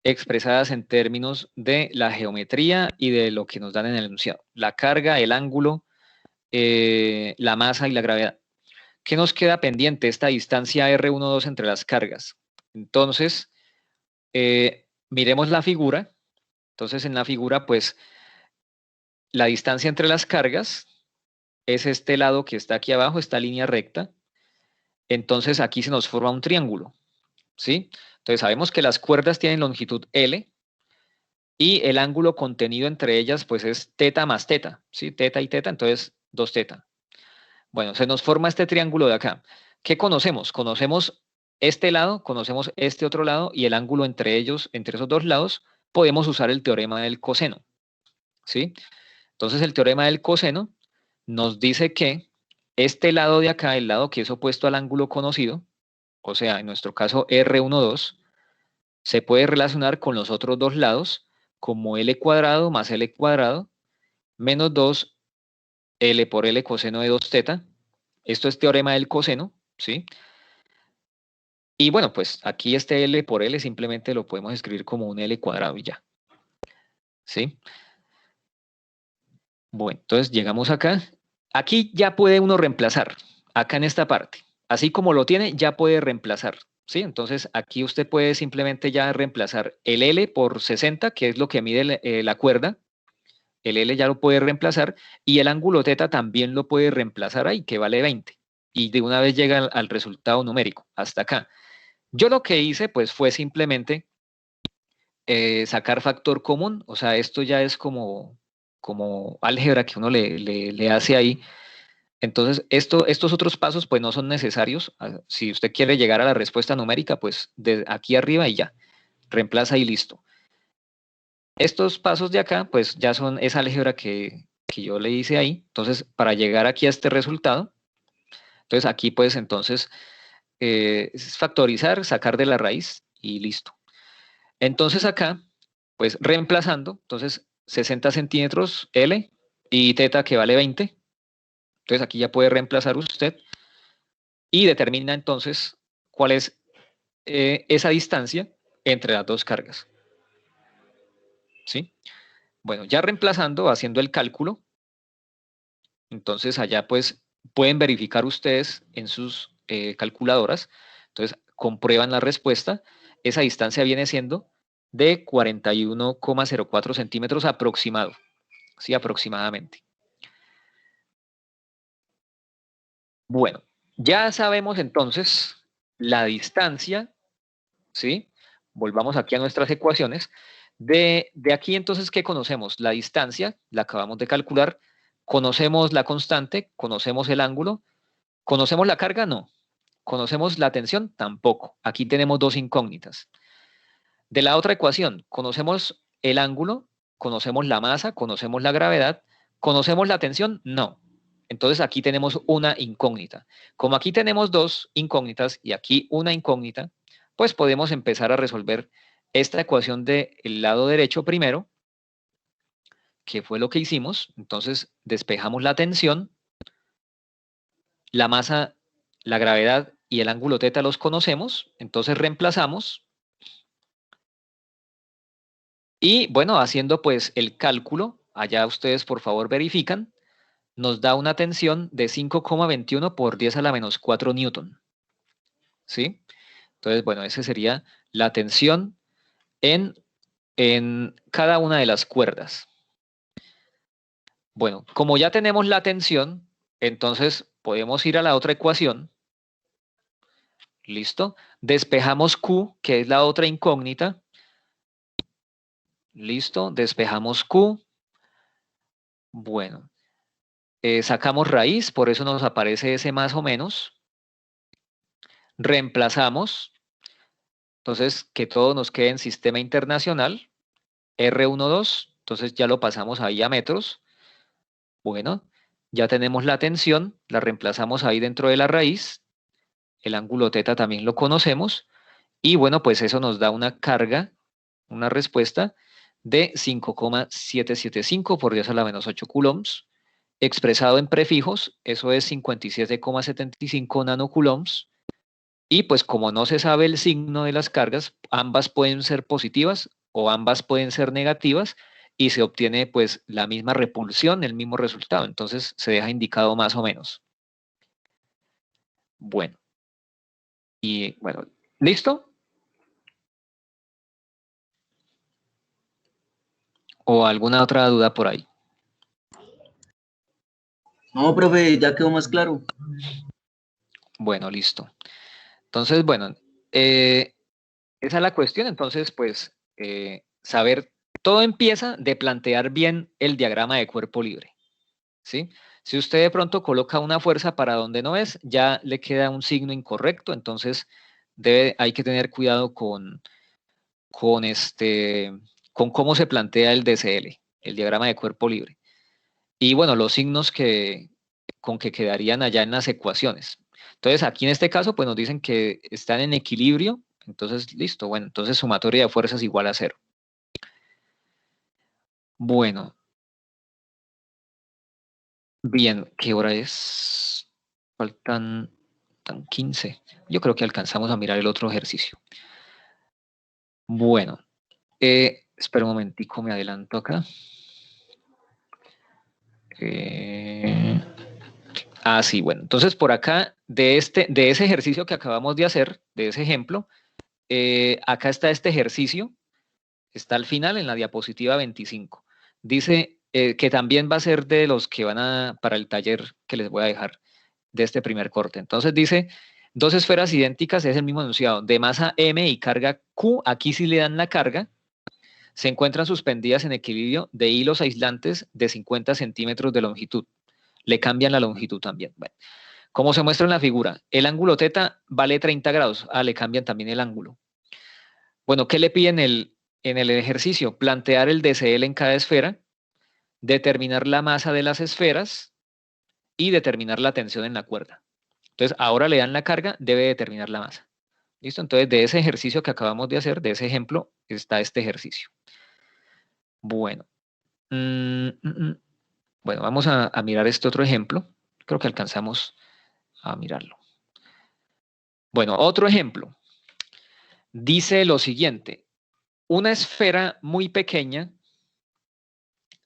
expresadas en términos de la geometría y de lo que nos dan en el enunciado. La carga, el ángulo, la masa y la gravedad. ¿Qué nos queda pendiente? Esta distancia R12 entre las cargas. Entonces, miremos la figura. Entonces, en la figura, pues, la distancia entre las cargas es este lado que está aquí abajo, esta línea recta. Entonces, aquí se nos forma un triángulo, ¿sí? Entonces, sabemos que las cuerdas tienen longitud L y el ángulo contenido entre ellas, pues, es teta más teta, ¿sí? Teta y teta, entonces 2 teta. Bueno, se nos forma este triángulo de acá. ¿Qué conocemos? Conocemos este lado, conocemos este otro lado y el ángulo entre ellos, entre esos dos lados, podemos usar el teorema del coseno, ¿sí? Entonces el teorema del coseno nos dice que este lado de acá, el lado que es opuesto al ángulo conocido, o sea, en nuestro caso R12, se puede relacionar con los otros dos lados como L cuadrado más L cuadrado menos 2 L por L coseno de 2 teta. Esto es teorema del coseno, ¿sí? Y bueno, pues aquí este L por L simplemente lo podemos escribir como un L cuadrado y ya, ¿sí? Bueno, entonces llegamos acá. Aquí ya puede uno reemplazar, acá en esta parte. Así como lo tiene, ya puede reemplazar, ¿sí? Entonces aquí usted puede simplemente ya reemplazar el L por 60, que es lo que mide la cuerda. El L ya lo puede reemplazar y el ángulo teta también lo puede reemplazar ahí, que vale 20. Y de una vez llega al resultado numérico, hasta acá. Yo lo que hice pues fue simplemente sacar factor común, o sea, esto ya es como álgebra que uno le hace ahí. Entonces, estos otros pasos pues no son necesarios. Si usted quiere llegar a la respuesta numérica, pues de aquí arriba y ya, reemplaza y listo. Estos pasos de acá pues ya son esa álgebra que yo le hice ahí. Entonces, para llegar aquí a este resultado, entonces aquí pues entonces es factorizar, sacar de la raíz y listo. Entonces acá, pues reemplazando, entonces 60 centímetros L y teta que vale 20. Entonces aquí ya puede reemplazar usted y determina entonces cuál es esa distancia entre las dos cargas. ¿Sí? Bueno, ya reemplazando, haciendo el cálculo, entonces allá pues pueden verificar ustedes en sus calculadoras, entonces comprueban la respuesta, esa distancia viene siendo de 41,04 centímetros aproximado, ¿sí? Aproximadamente. Bueno, ya sabemos entonces la distancia, ¿sí? Volvamos aquí a nuestras ecuaciones. De aquí entonces, ¿qué conocemos? La distancia, la acabamos de calcular, conocemos la constante, conocemos el ángulo, ¿conocemos la carga? No. ¿Conocemos la tensión? Tampoco. Aquí tenemos dos incógnitas. De la otra ecuación, ¿conocemos el ángulo? ¿Conocemos la masa? ¿Conocemos la gravedad? ¿Conocemos la tensión? No. Entonces aquí tenemos una incógnita. Como aquí tenemos dos incógnitas y aquí una incógnita, pues podemos empezar a resolver esta ecuación del lado derecho primero, que fue lo que hicimos. Entonces despejamos la tensión, la masa, la gravedad y el ángulo teta los conocemos, entonces reemplazamos. Y bueno, haciendo pues el cálculo, allá ustedes por favor verifican, nos da una tensión de 5,21 por 10 a la menos 4 newton. ¿Sí? Entonces, bueno, esa sería la tensión en cada una de las cuerdas. Bueno, como ya tenemos la tensión, entonces podemos ir a la otra ecuación. ¿Listo? Despejamos Q, que es la otra incógnita. ¿Listo? Despejamos Q. Bueno, sacamos raíz, por eso nos aparece ese más o menos. Reemplazamos. Entonces, que todo nos quede en sistema internacional. R12, entonces ya lo pasamos ahí a metros. Bueno, ya tenemos la tensión, la reemplazamos ahí dentro de la raíz. El ángulo teta también lo conocemos. Y bueno, pues eso nos da una carga, una respuesta de 5,775 por 10 a la menos 8 coulombs. Expresado en prefijos, eso es 57,75 nanocoulombs. Y pues como no se sabe el signo de las cargas, ambas pueden ser positivas o ambas pueden ser negativas y se obtiene pues la misma repulsión, el mismo resultado. Entonces se deja indicado más o menos. Bueno. Y bueno, ¿listo? ¿O alguna otra duda por ahí? No, profe, ya quedó más claro. Bueno, listo. Entonces, bueno, esa es la cuestión. Entonces, pues, saber, todo empieza de plantear bien el diagrama de cuerpo libre, ¿sí? Si usted de pronto coloca una fuerza para donde no es, ya le queda un signo incorrecto, entonces hay que tener cuidado con cómo se plantea el DCL, el diagrama de cuerpo libre. Y bueno, los signos con que quedarían allá en las ecuaciones. Entonces, aquí en este caso, pues nos dicen que están en equilibrio, entonces, listo, bueno, entonces sumatoria de fuerzas igual a 0. Bueno. Bien, ¿qué hora es? Faltan 15. Yo creo que alcanzamos a mirar el otro ejercicio. Bueno, espera un momentico, me adelanto acá. Sí, bueno, entonces por acá, de ese ejercicio que acabamos de hacer, de ese ejemplo, acá está este ejercicio, está al final en la diapositiva 25. Dice que también va a ser de los que van para el taller que les voy a dejar de este primer corte. Entonces dice, dos esferas idénticas, es el mismo enunciado, de masa M y carga Q, aquí sí le dan la carga, se encuentran suspendidas en equilibrio de hilos aislantes de 50 centímetros de longitud. Le cambian la longitud también. Bueno, como se muestra en la figura, el ángulo θ vale 30 grados. Le cambian también el ángulo. Bueno, ¿qué le piden en el ejercicio? Plantear el DCL en cada esfera, determinar la masa de las esferas y determinar la tensión en la cuerda. Entonces, ahora le dan la carga, debe determinar la masa. ¿Listo? Entonces, de ese ejercicio que acabamos de hacer, de ese ejemplo, está este ejercicio. Bueno. Bueno, vamos a mirar este otro ejemplo. Creo que alcanzamos a mirarlo. Bueno, otro ejemplo. Dice lo siguiente. Una esfera muy pequeña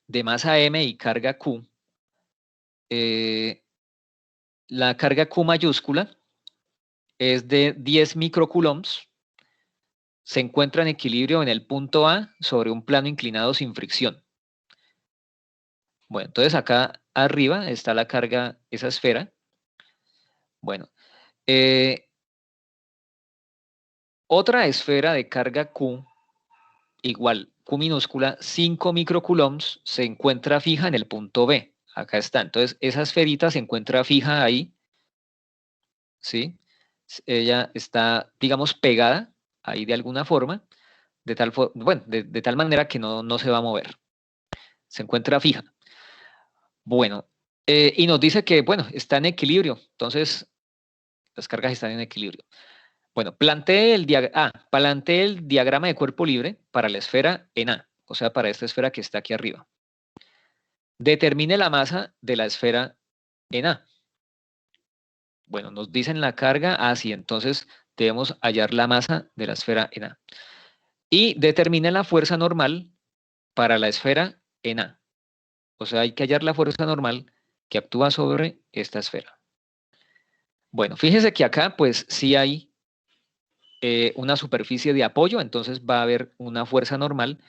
de masa M y carga Q. La carga Q mayúscula es de 10 microcoulombs. Se encuentra en equilibrio en el punto A sobre un plano inclinado sin fricción. Bueno, entonces acá arriba está la carga, esa esfera. Bueno, otra esfera de carga Q, igual, Q minúscula, 5 microcoulombs, se encuentra fija en el punto B. Acá está. Entonces, esa esferita se encuentra fija ahí, ¿sí? Ella está, digamos, pegada ahí de alguna forma, de tal manera que no se va a mover. Se encuentra fija. Bueno, y nos dice que, bueno, está en equilibrio. Entonces, las cargas están en equilibrio. Bueno, plantee el diagrama de cuerpo libre para la esfera en A, o sea, para esta esfera que está aquí arriba. Determine la masa de la esfera en A. Bueno, nos dicen la carga, sí, entonces debemos hallar la masa de la esfera en A. Y determine la fuerza normal para la esfera en A. O sea, hay que hallar la fuerza normal que actúa sobre esta esfera. Bueno, fíjese que acá pues sí hay una superficie de apoyo, entonces va a haber una fuerza normal.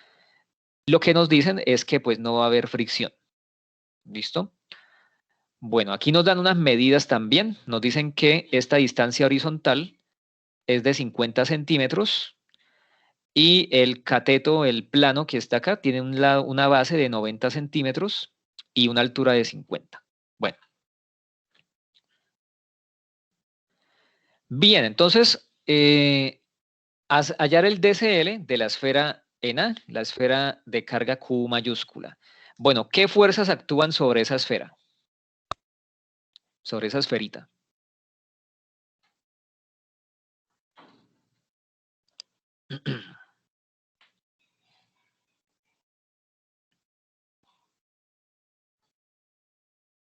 Lo que nos dicen es que pues no va a haber fricción. ¿Listo? Bueno, aquí nos dan unas medidas también. Nos dicen que esta distancia horizontal es de 50 centímetros y el cateto, el plano que está acá, tiene una base de 90 centímetros y una altura de 50. Bueno. Bien, entonces, hallar el DCL de la esfera en A, la esfera de carga Q mayúscula. Bueno, ¿qué fuerzas actúan sobre esa esfera? Sobre esa esferita.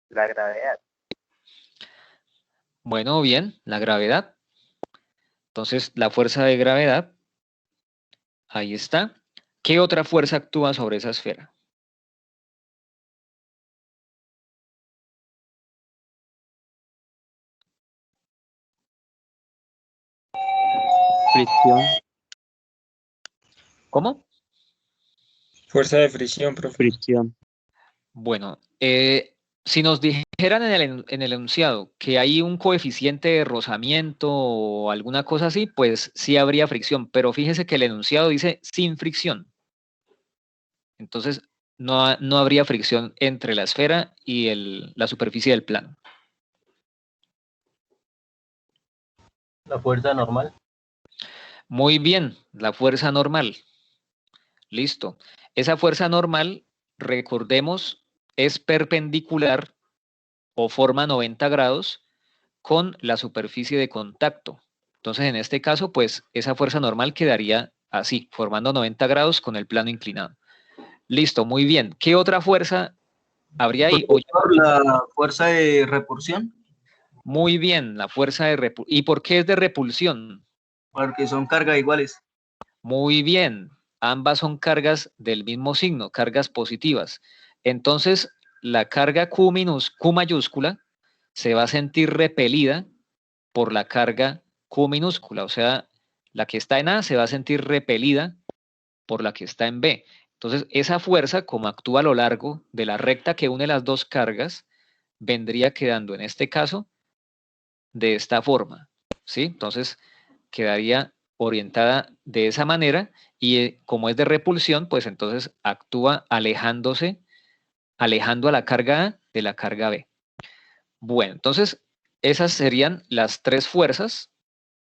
La gravedad. Bueno, bien, la gravedad. Entonces, la fuerza de gravedad, ahí está. ¿Qué otra fuerza actúa sobre esa esfera? Fricción. ¿Cómo? Fuerza de fricción, profe. Fricción. Bueno, si nos dijeran en el enunciado que hay un coeficiente de rozamiento o alguna cosa así, pues sí habría fricción, pero fíjese que el enunciado dice sin fricción. Entonces, no habría fricción entre la esfera y la superficie del plano. La fuerza normal. Muy bien, la fuerza normal. Listo. Esa fuerza normal, recordemos, es perpendicular o forma 90 grados con la superficie de contacto. Entonces, en este caso, pues esa fuerza normal quedaría así, formando 90 grados con el plano inclinado. Listo, muy bien. ¿Qué otra fuerza habría ahí? Por la fuerza de repulsión. Muy bien, la fuerza de repulsión. ¿Y por qué es de repulsión? Porque son cargas iguales. Muy bien, ambas son cargas del mismo signo, cargas positivas. Entonces, la carga Q mayúscula se va a sentir repelida por la carga Q minúscula, o sea, la que está en A se va a sentir repelida por la que está en B. Entonces, esa fuerza, como actúa a lo largo de la recta que une las dos cargas, vendría quedando en este caso de esta forma, ¿sí? Entonces, quedaría orientada de esa manera y como es de repulsión, pues entonces actúa alejando a la carga A de la carga B. Bueno, entonces esas serían las tres fuerzas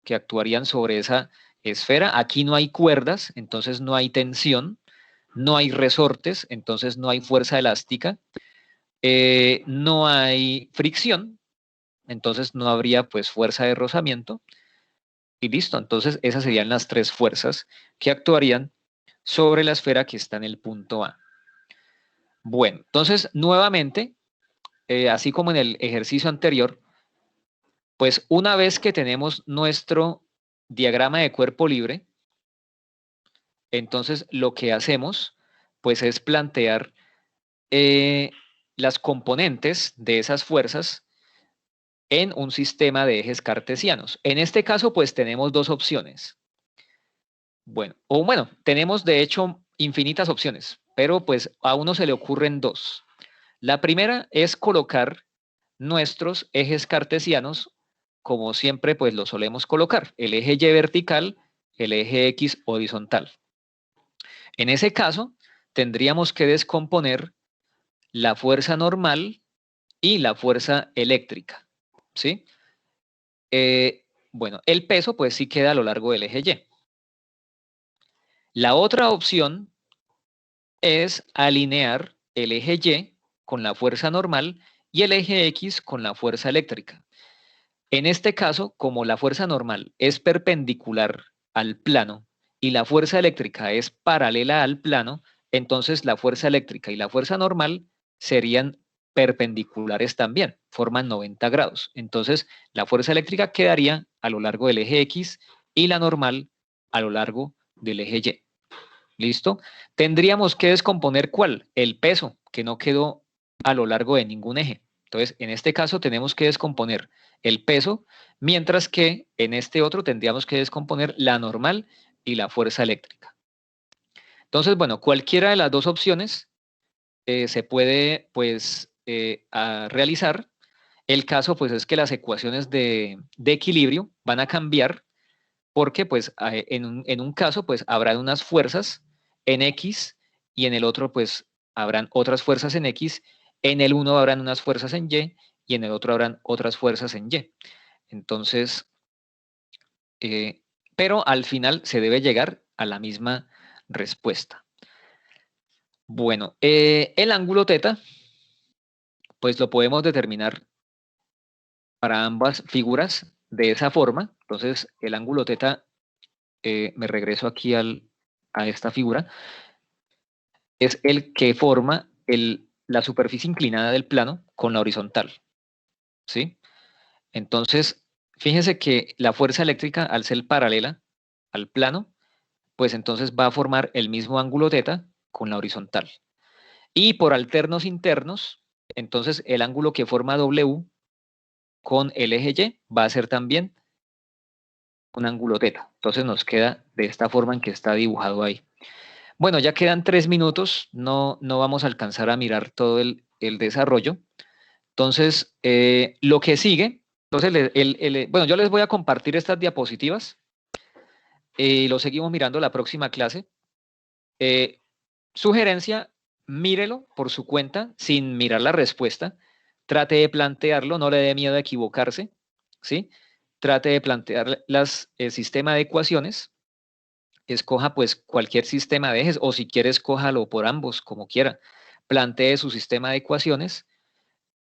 que actuarían sobre esa esfera. Aquí no hay cuerdas, entonces no hay tensión, no hay resortes, entonces no hay fuerza elástica, no hay fricción, entonces no habría pues fuerza de rozamiento. Y listo, entonces esas serían las tres fuerzas que actuarían sobre la esfera que está en el punto A. Bueno, entonces nuevamente, así como en el ejercicio anterior, pues una vez que tenemos nuestro diagrama de cuerpo libre, entonces lo que hacemos pues es plantear las componentes de esas fuerzas en un sistema de ejes cartesianos. En este caso pues tenemos dos opciones. Bueno, tenemos de hecho infinitas opciones, pero pues a uno se le ocurren dos. La primera es colocar nuestros ejes cartesianos como siempre pues lo solemos colocar, el eje Y vertical, el eje X horizontal. En ese caso, tendríamos que descomponer la fuerza normal y la fuerza eléctrica, ¿sí? Bueno, el peso pues sí queda a lo largo del eje Y. La otra opción es alinear el eje Y con la fuerza normal y el eje X con la fuerza eléctrica. En este caso, como la fuerza normal es perpendicular al plano y la fuerza eléctrica es paralela al plano, entonces la fuerza eléctrica y la fuerza normal serían perpendiculares también, forman 90 grados. Entonces, la fuerza eléctrica quedaría a lo largo del eje X y la normal a lo largo del eje Y. ¿Listo? Tendríamos que descomponer ¿cuál? El peso, que no quedó a lo largo de ningún eje. Entonces, en este caso tenemos que descomponer el peso, mientras que en este otro tendríamos que descomponer la normal y la fuerza eléctrica. Entonces, bueno, cualquiera de las dos opciones se puede, pues, realizar. El caso, pues, es que las ecuaciones de equilibrio van a cambiar porque, pues, en un caso, pues, habrán unas fuerzas en X y en el otro, pues, habrán otras fuerzas en X. En el uno habrán unas fuerzas en Y y en el otro habrán otras fuerzas en Y. Entonces, pero al final se debe llegar a la misma respuesta. Bueno, el ángulo θ, pues lo podemos determinar para ambas figuras de esa forma. Entonces, el ángulo θ, me regreso aquí a esta figura, es el que forma la superficie inclinada del plano con la horizontal, ¿sí? Entonces, fíjense que la fuerza eléctrica, al ser paralela al plano, pues entonces va a formar el mismo ángulo θ con la horizontal. Y por alternos internos, entonces el ángulo que forma W con el eje Y va a ser también un ángulo θ. Entonces nos queda de esta forma en que está dibujado ahí. Bueno, ya quedan 3 minutos, no vamos a alcanzar a mirar todo el desarrollo. Entonces, lo que sigue, entonces, bueno, yo les voy a compartir estas diapositivas. Lo seguimos mirando la próxima clase. Sugerencia, mírelo por su cuenta, sin mirar la respuesta, trate de plantearlo, no le dé miedo a equivocarse, ¿sí? Trate de plantear el sistema de ecuaciones, escoja pues cualquier sistema de ejes, o si quiere escójalo por ambos, como quiera. Plantee su sistema de ecuaciones,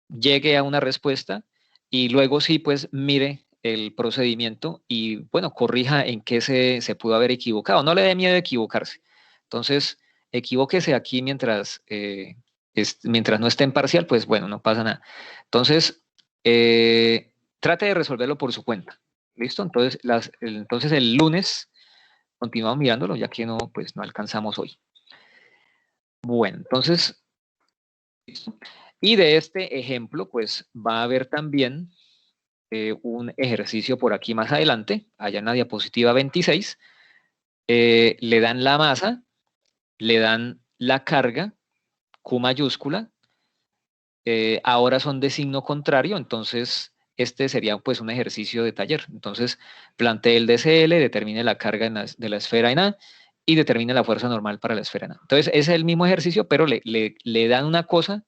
llegue a una respuesta y luego sí pues mire el procedimiento y bueno, corrija en qué se pudo haber equivocado. No le dé miedo a equivocarse. Entonces, equivóquese aquí mientras no esté en parcial, pues bueno, no pasa nada. Entonces, trate de resolverlo por su cuenta. ¿Listo? Entonces el lunes continuamos mirándolo, ya que pues no alcanzamos hoy. Bueno, entonces, ¿listo? Y de este ejemplo, pues va a haber también un ejercicio por aquí más adelante, allá en la diapositiva 26. Le dan la masa, le dan la carga, Q mayúscula, ahora son de signo contrario, entonces este sería pues un ejercicio de taller. Entonces plantee el DCL, determine la carga de la esfera en A y determine la fuerza normal para la esfera en A. Entonces ese es el mismo ejercicio, pero le dan una cosa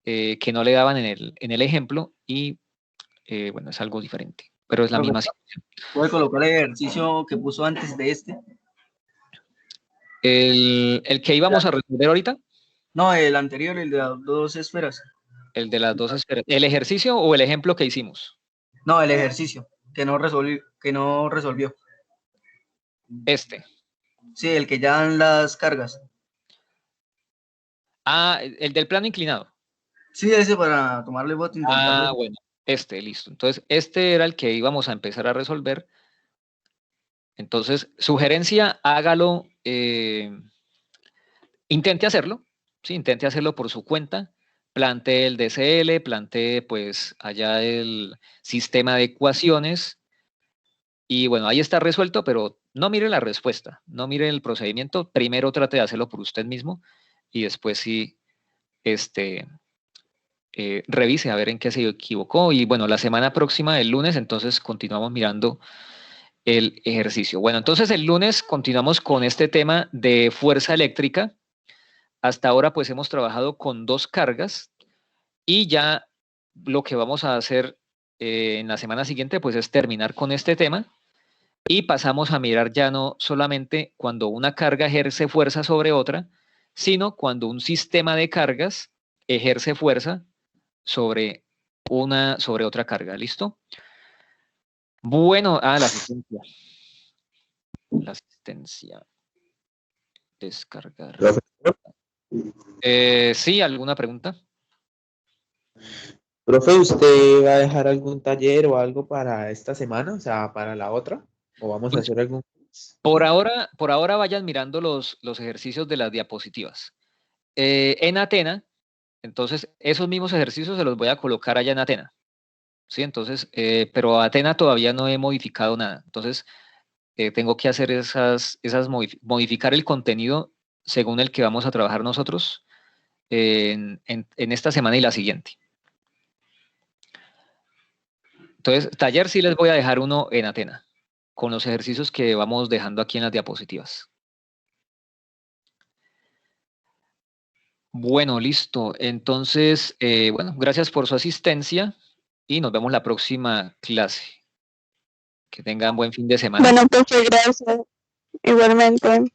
que no le daban en el ejemplo y bueno, es algo diferente, pero es la misma situación. ¿Puede colocar el ejercicio que puso antes de este? ¿El que íbamos a resolver ahorita? No, el anterior, el de las dos esferas. El de las dos esferas. ¿El ejercicio o el ejemplo que hicimos? No, el ejercicio, que no resolvió. Este. Sí, el que ya dan las cargas. Ah, el del plano inclinado. Sí, ese para tomarle voto. Ah, bueno, listo. Entonces, este era el que íbamos a empezar a resolver. Entonces, sugerencia, hágalo, intente hacerlo, ¿sí? Intente hacerlo por su cuenta, plantee el DCL, plantee pues allá el sistema de ecuaciones y bueno, ahí está resuelto, pero no mire la respuesta, no mire el procedimiento, primero trate de hacerlo por usted mismo y después sí, revise a ver en qué se equivocó y bueno, la semana próxima, el lunes, entonces continuamos mirando el ejercicio. Bueno, entonces el lunes continuamos con este tema de fuerza eléctrica. Hasta ahora pues hemos trabajado con dos cargas y ya lo que vamos a hacer en la semana siguiente pues es terminar con este tema y pasamos a mirar ya no solamente cuando una carga ejerce fuerza sobre otra, sino cuando un sistema de cargas ejerce fuerza sobre otra carga. ¿Listo? Bueno, la asistencia. La asistencia. Descargar. Sí, ¿alguna pregunta? Profe, ¿usted va a dejar algún taller o algo para esta semana? O sea, para la otra. ¿O vamos a hacer algún? Por ahora vayan mirando los ejercicios de las diapositivas. En Atena, entonces, esos mismos ejercicios se los voy a colocar allá en Atena. ¿Sí? Entonces, pero Atena todavía no he modificado nada. Entonces, tengo que hacer modificar el contenido según el que vamos a trabajar nosotros en esta semana y la siguiente. Entonces, taller sí les voy a dejar uno en Atena, con los ejercicios que vamos dejando aquí en las diapositivas. Bueno, listo. Entonces, bueno, gracias por su asistencia y nos vemos la próxima clase. Que tengan buen fin de semana. Bueno, profe, gracias. Igualmente.